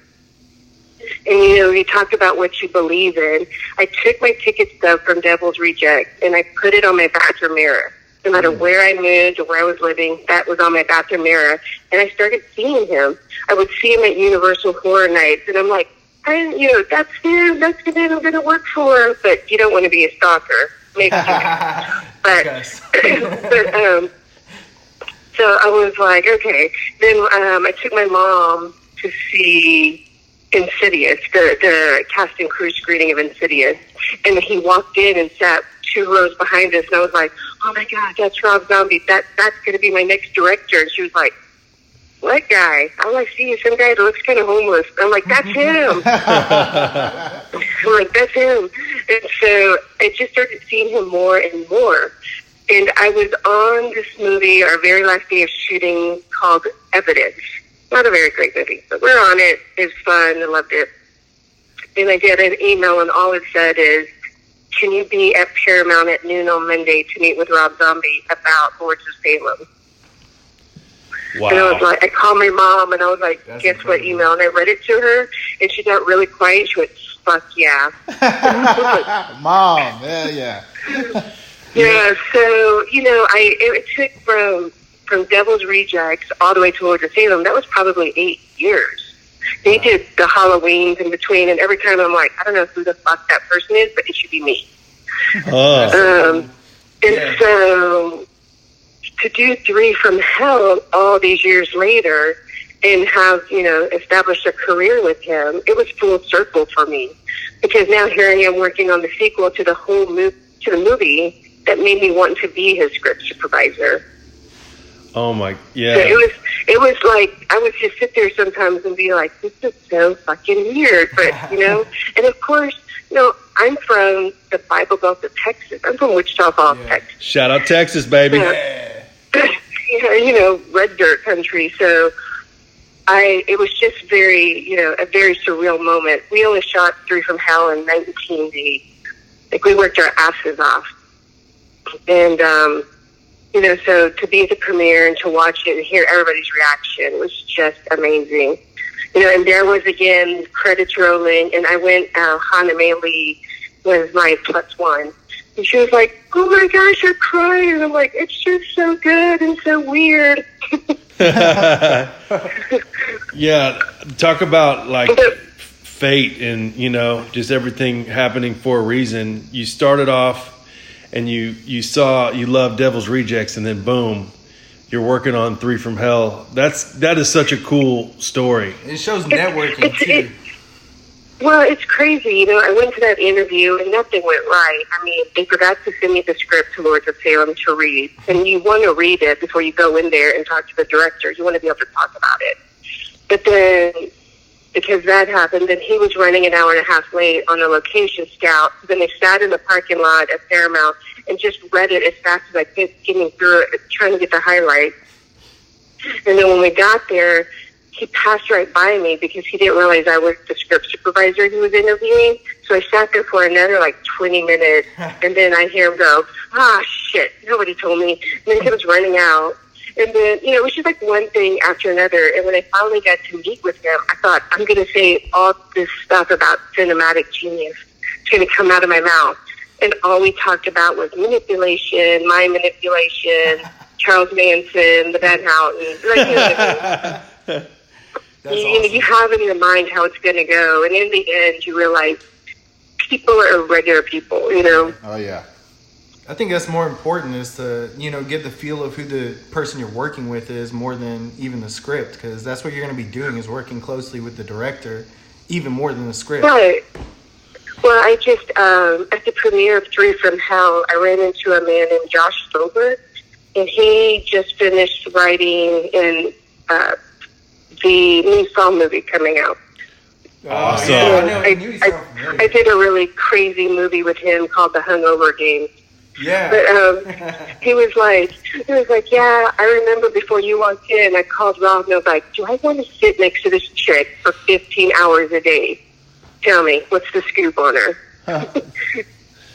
And, you talked about what you believe in. I took my ticket stub from Devil's Reject and I put it on my bathroom mirror. No matter where I moved or where I was living, that was on my bathroom mirror. And I started seeing him. I would see him at Universal Horror Nights. And I'm like, that's him. That's the man I'm going to work for. But you don't want to be a stalker. Maybe you can. But, so I was like, okay. Then I took my mom to see Insidious, the cast and crew screening of Insidious. And he walked in and sat 2 rows behind us, and I was like, oh my God, that's Rob Zombie. That's going to be my next director. And she was like, what guy? I'm like, see, some guy that looks kind of homeless. I'm like, that's him. I'm like, that's him. And so I just started seeing him more and more. And I was on this movie, our very last day of shooting, called Evidence. Not a very great movie, but we're on it. It's fun. I loved it. And I get an email, and all it said is, can you be at Paramount at noon on Monday to meet with Rob Zombie about Lords of Salem? Wow. And I was like, I called my mom, and I was like, That's guess what incredible. email? And I read it to her, and she got really quiet. She went, fuck yeah. Mom, yeah. Yeah, so, it took from Devil's Rejects all the way to Lords of Salem, that was probably 8 years. They did the Halloweens in between, and every time I'm like, I don't know who the fuck that person is, but it should be me. So to do Three from Hell all these years later and have, established a career with him, it was full circle for me. Because now here I am working on the sequel to the movie that made me want to be his script supervisor. Oh my, yeah. So it was like, I would just sit there sometimes and be like, this is so fucking weird. But, and of course, I'm from the Bible Belt of Texas. I'm from Wichita Falls, Texas. Shout out Texas, baby. Red dirt country. So it was just very, a very surreal moment. We only shot Three from Hell in 19 days. Like, we worked our asses off. And, so to be at the premiere and to watch it and hear everybody's reaction was just amazing. And there was, again, credits rolling, and I went, Hannah Mae Lee was my +1. And she was like, oh my gosh, you're crying. And I'm like, it's just so good and so weird. Yeah, talk about, like, fate and, just everything happening for a reason. You started off and you love Devil's Rejects, and then boom, you're working on Three from Hell. That is such a cool story. It shows networking too. Well, it's crazy. I went to that interview and nothing went right. I mean, they forgot to send me the script to Lords of Salem to read. And you want to read it before you go in there and talk to the director. You want to be able to talk about it. But then, because that happened, then he was running an hour and a half late on a location scout. Then they sat in the parking lot at Paramount and just read it as fast as I could, getting through it, trying to get the highlights. And then when we got there, he passed right by me because he didn't realize I was the script supervisor he was interviewing. So I sat there for another 20 minutes, and then I hear him go, shit, nobody told me. And then he was running out. And then, it was just one thing after another. And when I finally got to meet with him, I thought, I'm going to say all this stuff about cinematic genius. It's going to come out of my mouth. And all we talked about was manipulation, mind manipulation, Charles Manson, the Van Houten. Awesome. You have in your mind how it's going to go. And in the end, you realize people are regular people, Oh, yeah. I think that's more important is to, get the feel of who the person you're working with is more than even the script, because that's what you're going to be doing is working closely with the director even more than the script. Right. Well, I just, at the premiere of Three from Hell, I ran into a man named Josh Stolberg, and he just finished writing in the new Saw movie coming out. Awesome. I did a really crazy movie with him called The Hungover Game. Yeah. But he was like, yeah, I remember before you walked in, I called Rob and I was like, do I want to sit next to this chick for 15 hours a day? Tell me, what's the scoop on her? And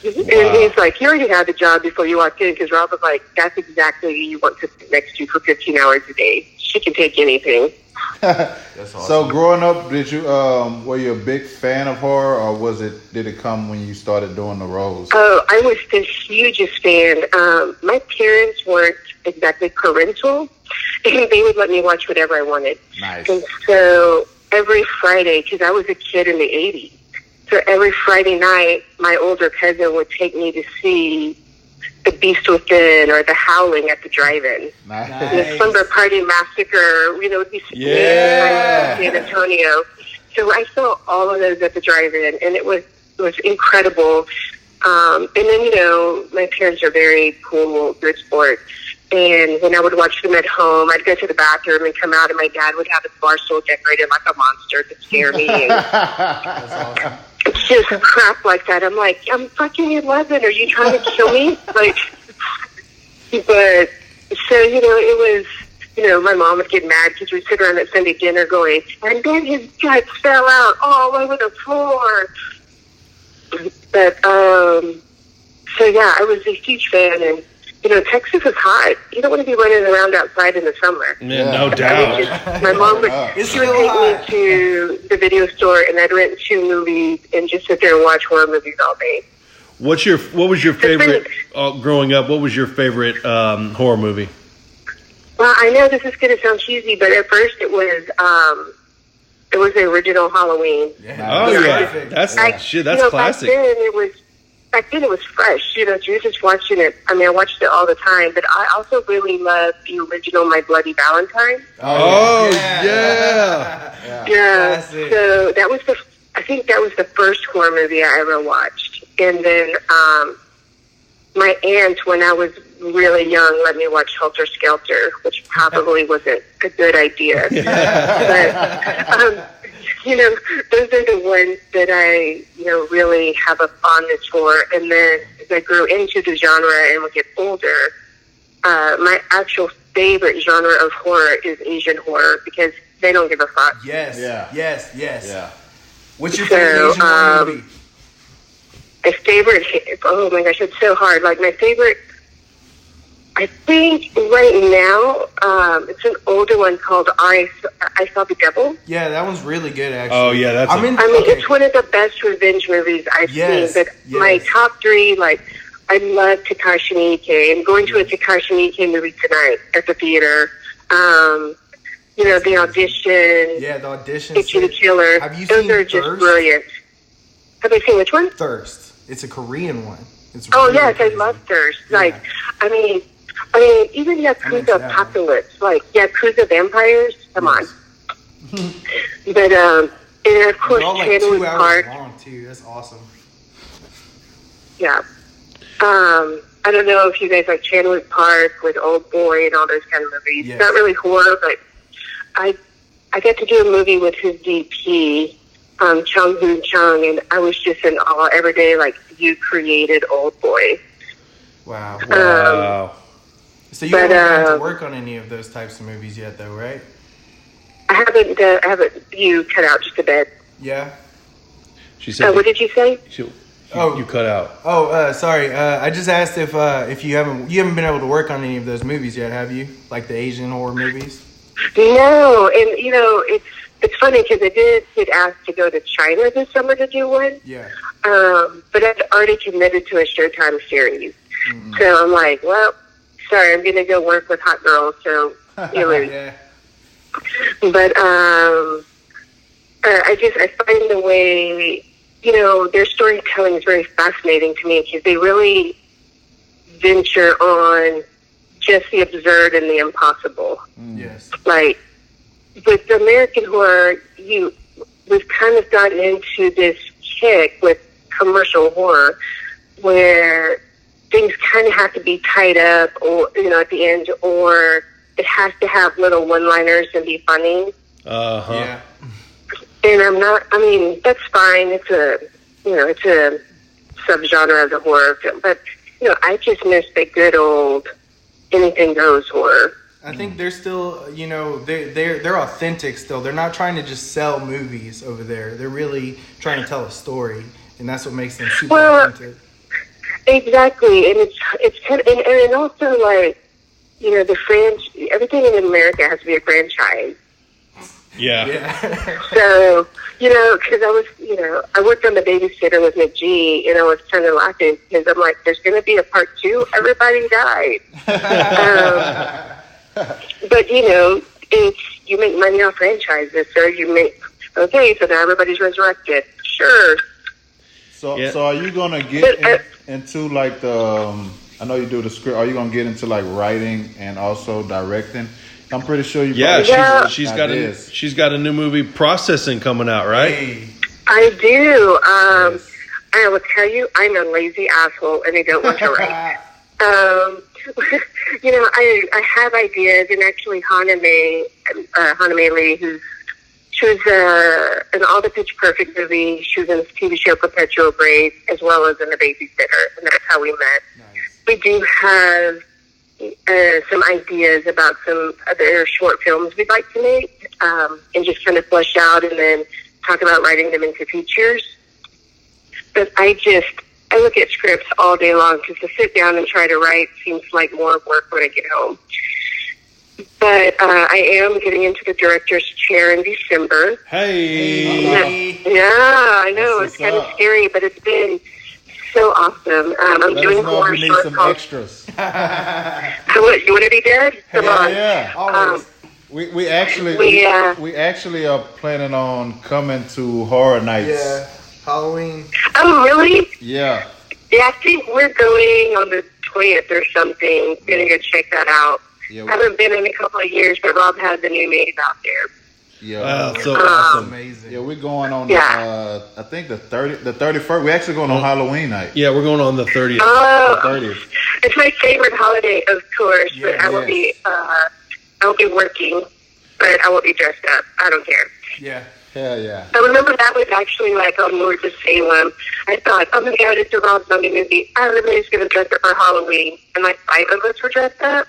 he's like, you already had the job before you walked in, because Rob was like, that's exactly who you want to sit next to for 15 hours a day. She can take anything. That's awesome. So growing up, did you were you a big fan of horror, or did it come when you started doing the roles? Oh, I was the hugest fan. My parents weren't exactly parental, and they would let me watch whatever I wanted. Nice. And so every Friday, because I was a kid in the 80s, so every Friday night, my older cousin would take me to see The Beast Within or The Howling at the drive-in. Nice. The Slumber Party Massacre, would be in San Antonio. So I saw all of those at the drive-in, and it was incredible. And then, my parents are very cool, good sports. And when I would watch them at home, I'd go to the bathroom and come out, and my dad would have his bar stool decorated like a monster to scare me. And That's awesome. it's just crap like that. I'm like, I'm fucking 11. Are you trying to kill me? Like, but so, you know, it was, you know, my mom would get mad because we'd sit around at Sunday dinner going, and then his guts fell out all over the floor. But, so yeah, I was a huge fan, and, you know, Texas is hot. You don't want to be running around outside in the summer. Yeah, no doubt. My mom would, It's she would so take hot. me to the video store, and I'd rent 2 movies and just sit there and watch horror movies all day. What was your favorite growing up? What was your favorite horror movie? Well, I know this is going to sound cheesy, but at first it was the original Halloween. Oh That's yeah, perfect. that's You that's know, classic. Back then it was fresh. You know, you're just watching it. I mean, I watched it all the time, but I also really loved the original My Bloody Valentine. Oh yeah. yeah. Yeah. Classic. So I think that was the first horror movie I ever watched. And then my aunt, when I was really young, let me watch Helter Skelter, which probably wasn't a good idea. But, you know, those are the ones that I, you know, really have a fondness for. And then as I grew into the genre and would get older, my actual favorite genre of horror is Asian horror because they don't give a fuck. Yes. Yeah. Yes. Yeah. What's your favorite Asian horror movie? My favorite, oh my gosh, it's so hard. Like my favorite, I think right now, it's an older one called I Saw the Devil. Yeah, that one's really good, actually. Oh yeah, that's. I mean, it's one of the best revenge movies I've Yes, seen. But yes. my top 3, like, I love Takashi Miike. I'm going to a Takashi Miike movie tonight at the theater. You know, The Audition, Yeah, The Audition. Itchy the Killer. Have you Those seen are just Thirst? brilliant. Have you seen which one? Thirst. It's a Korean one. It's Oh, really yes, crazy. I love Thirst. Yeah. Like, I mean, even I'm into Yakuza that one. Apocalypse, like Yakuza Vampires, come on. But, and of course, They're all like Chandler 2 hours Park. long, too. That's awesome. Yeah. I don't know if you guys like Chandler Park with Old Boy and all those kind of movies. Yes. Not really horror, but I got to do a movie with his DP, Chung Hoon Chung, and I was just in awe every day, like, you created Old Boy. Wow. Wow. So you but, haven't gotten to work on any of those types of movies yet, though, right? I haven't, you cut out just a bit. Yeah. She said. What did you say? You cut out. Oh, sorry. I just asked if you haven't been able to work on any of those movies yet, have you? Like the Asian horror movies? No, and you know, it's funny because I did get asked to go to China this summer to do one. Yeah. But I'd already committed to a Showtime series. Mm-hmm. So I'm like, well, sorry, I'm going to go work with hot girls. So, you lose. Yeah. But I find the way, you know, their storytelling is very fascinating to me because they really venture on just the absurd and the impossible. Yes. Like, with American horror, we've kind of gotten into this kick with commercial horror where things kind of have to be tied up or, you know, at the end, or it has to have little one-liners and be funny. Uh-huh. Yeah. And that's fine. It's a subgenre of the horror film. But, you know, I just miss the good old anything goes horror. I think they're still, you know, they're authentic still. They're not trying to just sell movies over there. They're really trying to tell a story, and that's what makes them super authentic. Exactly, and it's kind of, and also like, you know, everything in America has to be a franchise. Yeah. Yeah. So, you know, because I worked on The Babysitter with McGee, and I was kind of laughing because I'm like, there's going to be a part 2. Everybody died. But, you know, you make money off franchises, so so now everybody's resurrected. Sure. So are you gonna get into like the? I know you do the script. Are you gonna get into like writing and also directing? I'm pretty sure you. Yeah, she's got a new movie, Processing, coming out, right? Hey. I do. I will tell you, I'm a lazy asshole, and I don't want to write. I have ideas, and actually Hana May Lee, she was in all the Pitch Perfect movies. She was in this TV show Perpetual Brave, as well as in The Babysitter, and that's how we met. Nice. We do have some ideas about some other short films we'd like to make, and just kind of flesh out and then talk about writing them into features. But I look at scripts all day long, because to sit down and try to write seems like more work when I get home. But I am getting into the director's chair in December. Hey! Yeah, I know. It's kind of scary, but it's been so awesome. I'm doing horror you need short some extras. What, you want to be dead? Come on. Yeah. Always. We actually are planning on coming to Horror Nights. Yeah. Halloween. Oh, really? Yeah. Yeah, I think we're going on the 20th or something. Gonna go check that out. Yeah, I haven't been in a couple of years, but Rob had the new maid out there. Yeah. Wow, so awesome. Amazing. Yeah, we're going on, I think the 31st. We're actually going on Halloween night. Yeah, we're going on the 30th. Oh, The 30th. it's my favorite holiday, of course, but Yeah, I will be working, but I will be dressed up. I don't care. Yeah. Hell yeah. I remember that was actually like on Lords of Salem. I thought, oh my God, it's a Rob Zombie movie. Everybody's going to dress up for Halloween. And like 5 of us were dressed up.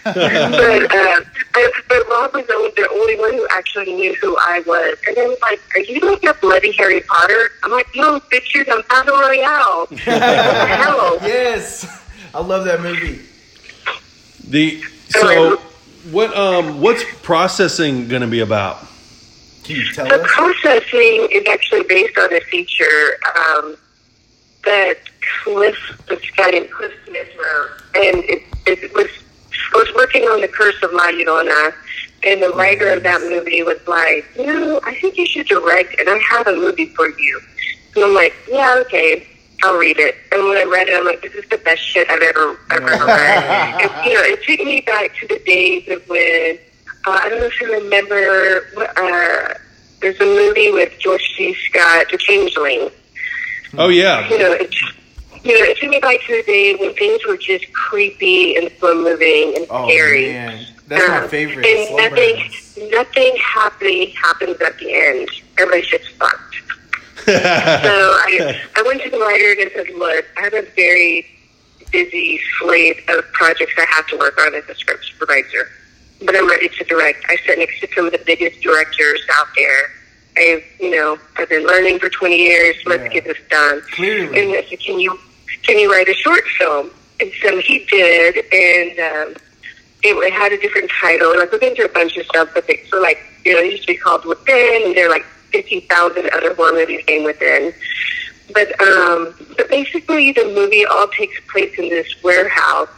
but Rob was the only one who actually knew who I was. And then was like, are you like a bloody Harry Potter? I'm like, no, pictures on Battle Royale. What the hell? Yes. I love that movie. What's processing going to be about? Can you tell The us? processing is actually based on a feature that Cliff Smith wrote. And I was working on The Curse of La Llorona, and the writer of that movie was like, I think you should direct, and I have a movie for you. And I'm like, yeah, okay, I'll read it. And when I read it, I'm like, this is the best shit I've ever read. And, it took me back to the days of when, I don't know if you remember, there's a movie with George C. Scott, The Changeling. Oh, yeah. It took me back to the day when things were just creepy and slow moving and scary. Man. That's my favorite. And nothing happens at the end. Everybody's just fucked. So I went to the writer and said, look, I have a very busy slate of projects I have to work on as a script supervisor, but I'm ready to direct. I sit next to some of the biggest directors out there. I've been learning for 20 years. Let's get this done. Clearly. And I said, can you write a short film? And so he did, and it had a different title. And we've been through a bunch of stuff, but it used to be called Within, and there are like 50,000 other horror movies came within. But basically, the movie all takes place in this warehouse,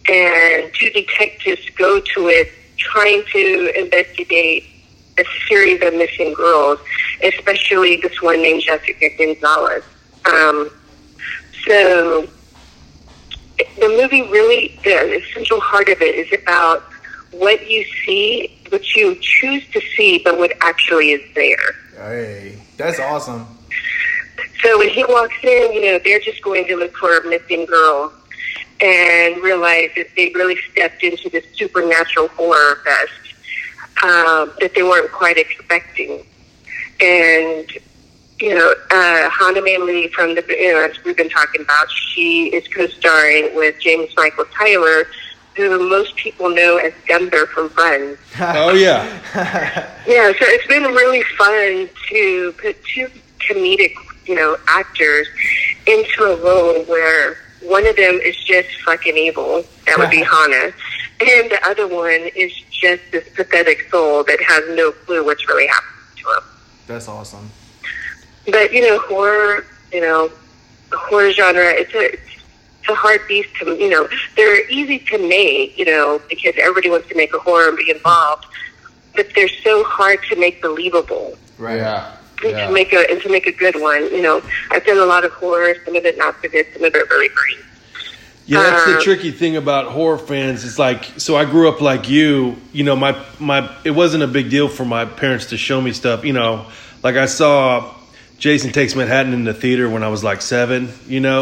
and 2 detectives go to it trying to investigate a series of missing girls, especially this one named Jessica Gonzalez. So the movie really, the essential heart of it is about what you see, what you choose to see, but what actually is there. Hey, that's awesome. So when he walks in, they're just going to look for missing girls and realize that they really stepped into this supernatural horror fest that they weren't quite expecting. And, Hana May Lee from as we've been talking about, she is co-starring with James Michael Tyler, who most people know as Gunther from Friends. Oh, yeah. Yeah, so it's been really fun to put 2 comedic, actors into a role where one of them is just fucking evil. That would be Hana. And the other one is just this pathetic soul that has no clue what's really happening to him. That's awesome. But, horror, the horror genre, it's a hard beast to, they're easy to make, because everybody wants to make a horror and be involved, but they're so hard to make believable. Right. Yeah. And to make a good one, I've done a lot of horror, some of it not so good, some of it really great. Yeah, that's the tricky thing about horror fans. It's like, so I grew up like you. My it wasn't a big deal for my parents to show me stuff. Like I saw Jason Takes Manhattan in the theater when I was like 7.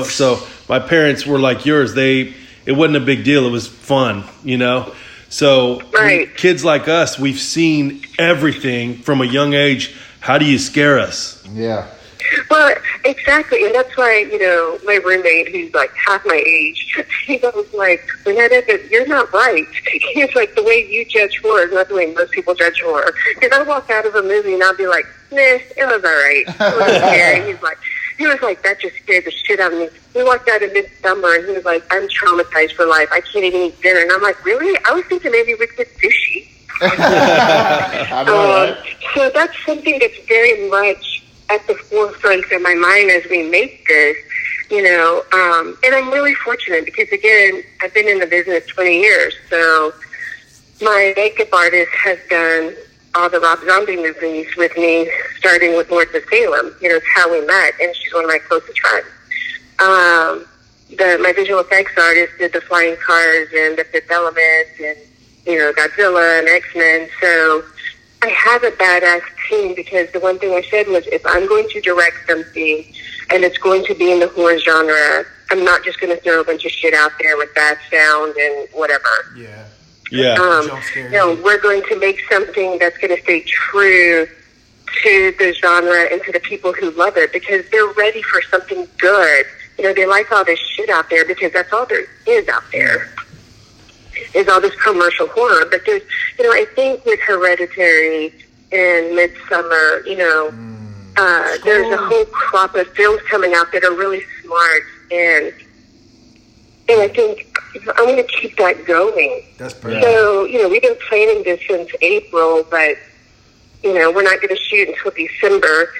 So my parents were like yours. It it wasn't a big deal. It was fun, you know. So kids like us, we've seen everything from a young age. How do you scare us? Yeah. Well, exactly, and that's why, you know, my roommate, who's like half my age, he's always like, Renetta, but you're not right. He's like, the way you judge horror is not the way most people judge horror. Because I walk out of a movie and I'll be like, nah, it was all right. It wasn't scary. He was like, that just scared the shit out of me. We walked out of Midsummer and he was like, I'm traumatized for life. I can't even eat dinner. And I'm like, really? I was thinking maybe we'd get sushi. I know, right? So that's something that's very much at the forefront of my mind as we make this, you know, and I'm really fortunate because, again, I've been in the business 20 years, so my makeup artist has done all the Rob Zombie movies with me, starting with Lords of Salem. You know, it's how we met, and she's one of my closest friends. My visual effects artist did the Flying Cars and the Fifth Element and, you know, Godzilla and X-Men, so I have a badass team because the one thing I said was, if I'm going to direct something and it's going to be in the horror genre, I'm not just going to throw a bunch of shit out there with bad sound and whatever. Yeah. You know, we're going to make something that's going to stay true to the genre and to the people who love it because they're ready for something good. You know, they like all this shit out there because that's all there is out there. Is all this commercial horror, but there's, you know, I think with Hereditary and Midsummer, you know, there's a whole crop of films coming out that are really smart, and I think I want to keep that going. That's perfect. So, you know, we've been planning this since April, but you know, we're not going to shoot until December,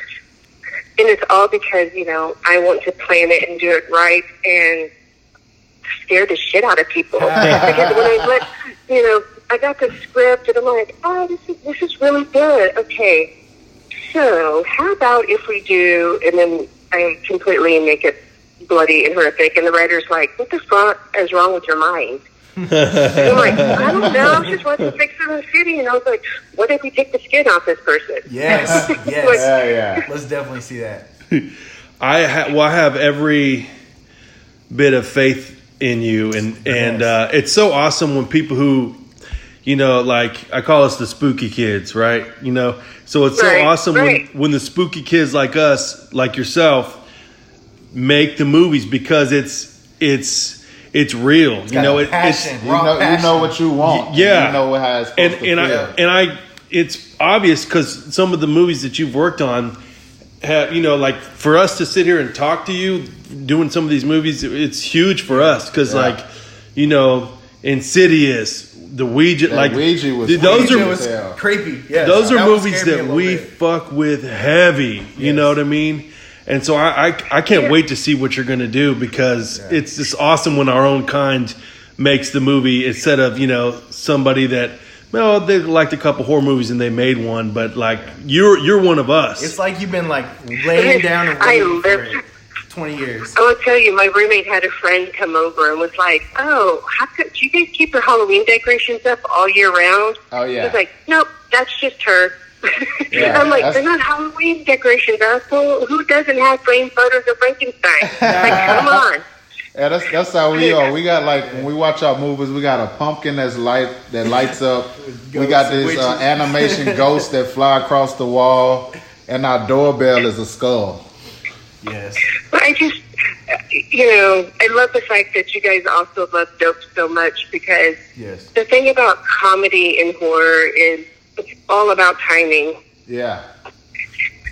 and it's all because, you know, I want to plan it and do it right and scare the shit out of people. Because when you know, I got the script and I'm like, oh, this is really good. Okay, so how about if we do, and then I completely make it bloody and horrific, and the writer's like, what the fuck is wrong with your mind? And I'm like, I don't know, I was just watching Fix It in the City, and I was like, what if we take the skin off this person? Yes, Like, yeah. Let's definitely see that. I have every bit of faith in you, and it's so awesome when people who, you know, like I call us the spooky kids, right? You know, so it's so awesome when the spooky kids like us, like yourself, make the movies because it's real. You know, passion, you know what you want. Yeah, you know how it's supposed to feel. It's obvious because some of the movies that you've worked on have, you know, like for us to sit here and talk to you doing some of these movies, it's huge for us because, like, you know, Insidious, the Ouija, like Ouija was creepy. Yeah, those are movies that we fuck with heavy. You know what I mean? And so I can't wait to see what you're going to do because it's just awesome when our own kind makes the movie instead of, you know, somebody that, well, they liked a couple horror movies and they made one, but like you're one of us. It's like you've been like laying down and waiting for it 20 years. I will tell you, my roommate had a friend come over and was like, oh, do you guys keep your Halloween decorations up all year round? Oh, yeah. I was like, nope, that's just her. Yeah, I'm like, they're not Halloween decorations, asshole. Who doesn't have framed photos of Frankenstein? Like, come on. Yeah, that's how we are. We got, like, when we watch our movies, we got a pumpkin that lights up. We got this animation ghost that fly across the wall, and our doorbell is a skull. Yes. But I just, you know, I love the fact that you guys also love dope so much because the thing about comedy and horror is it's all about timing. Yeah.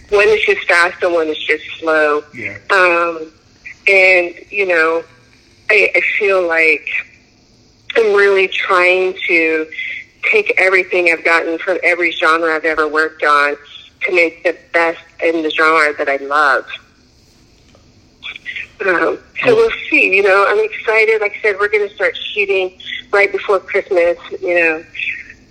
One is just fast and one is just slow. Yeah. And, you know, I feel like I'm really trying to take everything I've gotten from every genre I've ever worked on to make the best in the genre that I love. So we'll see. You know, I'm excited. Like I said, we're going to start shooting right before Christmas. You know,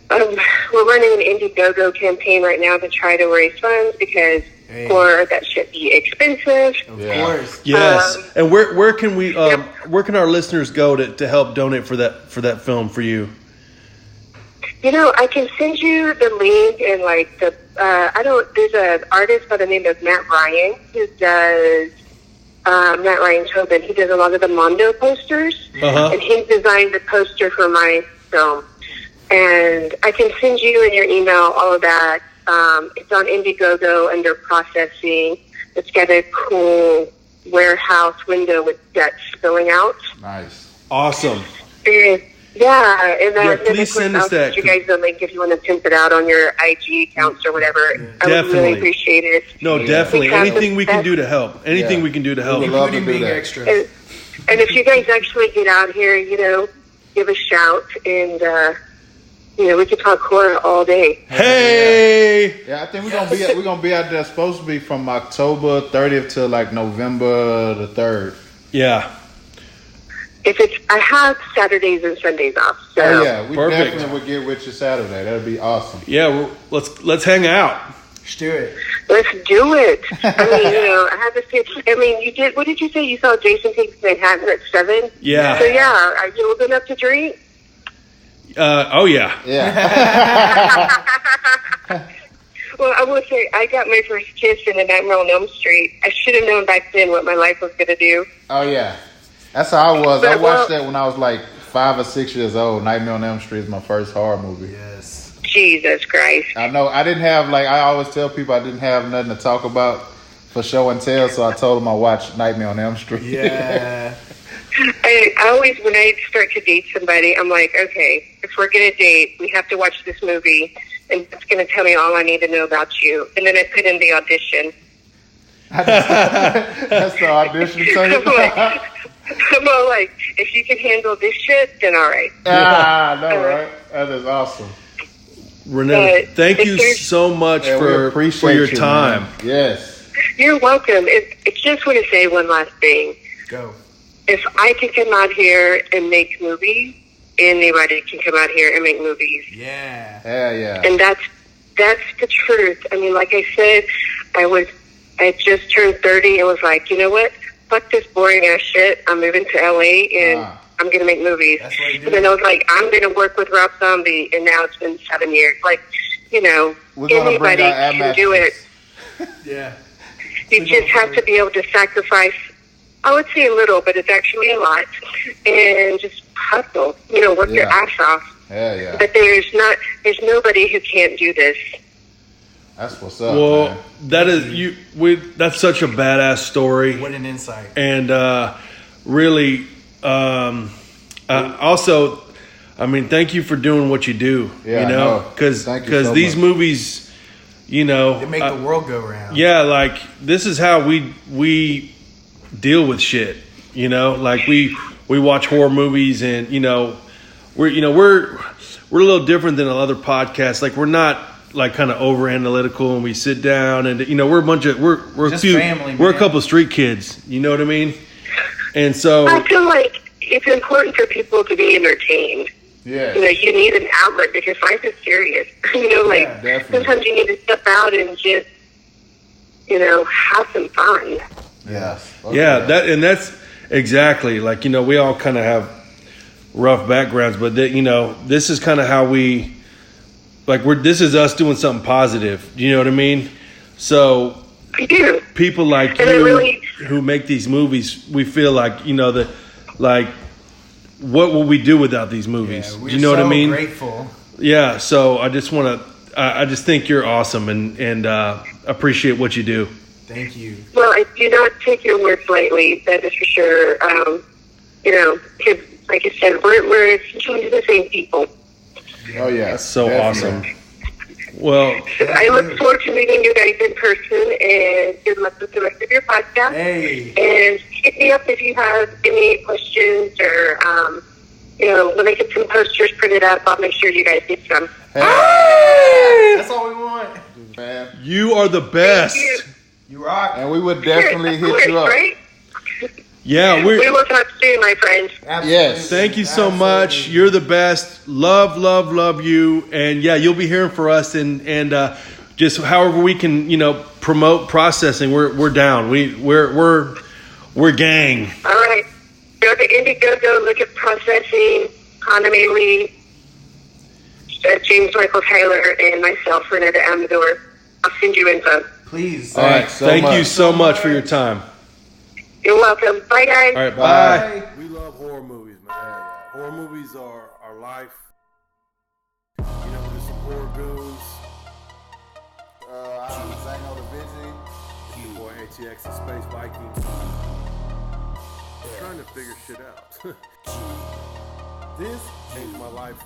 we're running an Indiegogo campaign right now to try to raise funds because horror, that should be expensive. Of course. Yes. And where can we? Where can our listeners go to help donate for that film for you? You know, I can send you the link and like there's an artist by the name of Matt Ryan who does Matt Ryan Tobin. He does a lot of the Mondo posters, and he designed the poster for my film. And I can send you in your email all of that. It's on Indiegogo under processing. It's got a cool warehouse window with guts spilling out. Nice. Awesome. And, please send us that. You guys the link if you want to pimp it out on your IG accounts or whatever. I would really appreciate it. No, definitely. Anything we can do to help. Anything we can do to help. We would love to Including do being that. extras. And if you guys actually get out here, give a shout and, we could talk horror all day. Hey! Yeah, I think we're gonna be out there. Supposed to be from October 30th to like November the 3rd. Yeah. I have Saturdays and Sundays off. So. Oh yeah, we Perfect. definitely would get with you Saturday. That'd be awesome. Yeah, let's hang out. Let's do it. Let's do it. I mean, I have to say, you did, what did you say? You saw Jason Takes Manhattan at 7? Yeah. So yeah, are you old enough to drink? Oh yeah. Yeah. Well, I will say, I got my first kiss in a Nightmare on Elm Street. I should have known back then what my life was going to do. Oh yeah. That's how I was. But, I watched that when I was like 5 or 6 years old. Nightmare on Elm Street is my first horror movie. Yes. Jesus Christ. I know. I didn't have I always tell people I didn't have nothing to talk about for show and tell, so I told them I watched Nightmare on Elm Street. Yeah. I always, when I start to date somebody, I'm like, okay, if we're going to date, we have to watch this movie, and it's going to tell me all I need to know about you. And then I put in the audition. That's the audition. I'm all like, if you can handle this shit, then all right. I know, right? That is awesome. Renetta, thank you so much for your time. Man. Yes. You're welcome. I just want to say one last thing. Go. If I can come out here and make movies, anybody can come out here and make movies. Yeah. Yeah, yeah. And that's the truth. I mean, like I said, I just turned 30 and was like, you know what? Fuck this boring ass shit. I'm moving to LA and I'm going to make movies. That's what you do. And then I was like, I'm going to work with Rob Zombie. And now it's been 7 years. Like, anybody can do it. Yeah. You just have to be able to sacrifice, I would say a little, but it's actually a lot. And just hustle, work your ass off. Yeah, yeah. But there's nobody who can't do this. That's what's up. Well, man. that's such a badass story. What an insight. And really, also, I mean, thank you for doing what you do. Yeah, because so these much. movies, They make the world go round. Yeah, like this is how we deal with shit. Like we watch horror movies, and we're a little different than other podcasts. Like we're not like kind of over analytical, and we sit down and we're a bunch of we're Just a few family, we're a man. couple of street kids. You know what I mean? And so I feel like it's important for people to be entertained. Yeah. You need an outlet because life is serious. definitely. Sometimes you need to step out and just, have some fun. Yeah. yeah, that's exactly like we all kind of have rough backgrounds, but this is kind of how we this is us doing something positive. Do you know what I mean? So I do. people like And you who make these movies, we feel like what will we do without these movies? Yeah, do we're you know what I mean? Grateful. Yeah. So I just want to. I just think you're awesome and appreciate what you do. Thank you. Well, I do not take your words lightly. That is for sure. Because, like I said, we're essentially the same people. Oh yeah. That's so Definitely. awesome. Well, I look forward to meeting you guys in person, and good luck with the rest of your podcast. Hey. And hit me up if you have any questions or, when I get some posters printed up, I'll make sure you guys get some. That's all we want. Man. you are the best. Thank you. You rock. And we would definitely Of hit course, you up. Right? Yeah, We will talk soon, my friends. Absolutely. Yes. Thank you so Absolutely. much. You're the best. Love you. And yeah, you'll be hearing for us and just however we can, promote processing. We're down. We're gang. All right. Go to Indiegogo, look at processing, Hannah Lee, James Michael Taylor, and myself, Renetta Amador. I'll send you info. Please. All right. Thanks so Thank you much. so much for your time. You're welcome. Bye, guys. All right, bye. We love horror movies, man. Horror movies are our life. You know, there's some horror goons. I'm Zano the Busy. Your boy ATX and Space Viking. Trying to figure shit out. This changed my life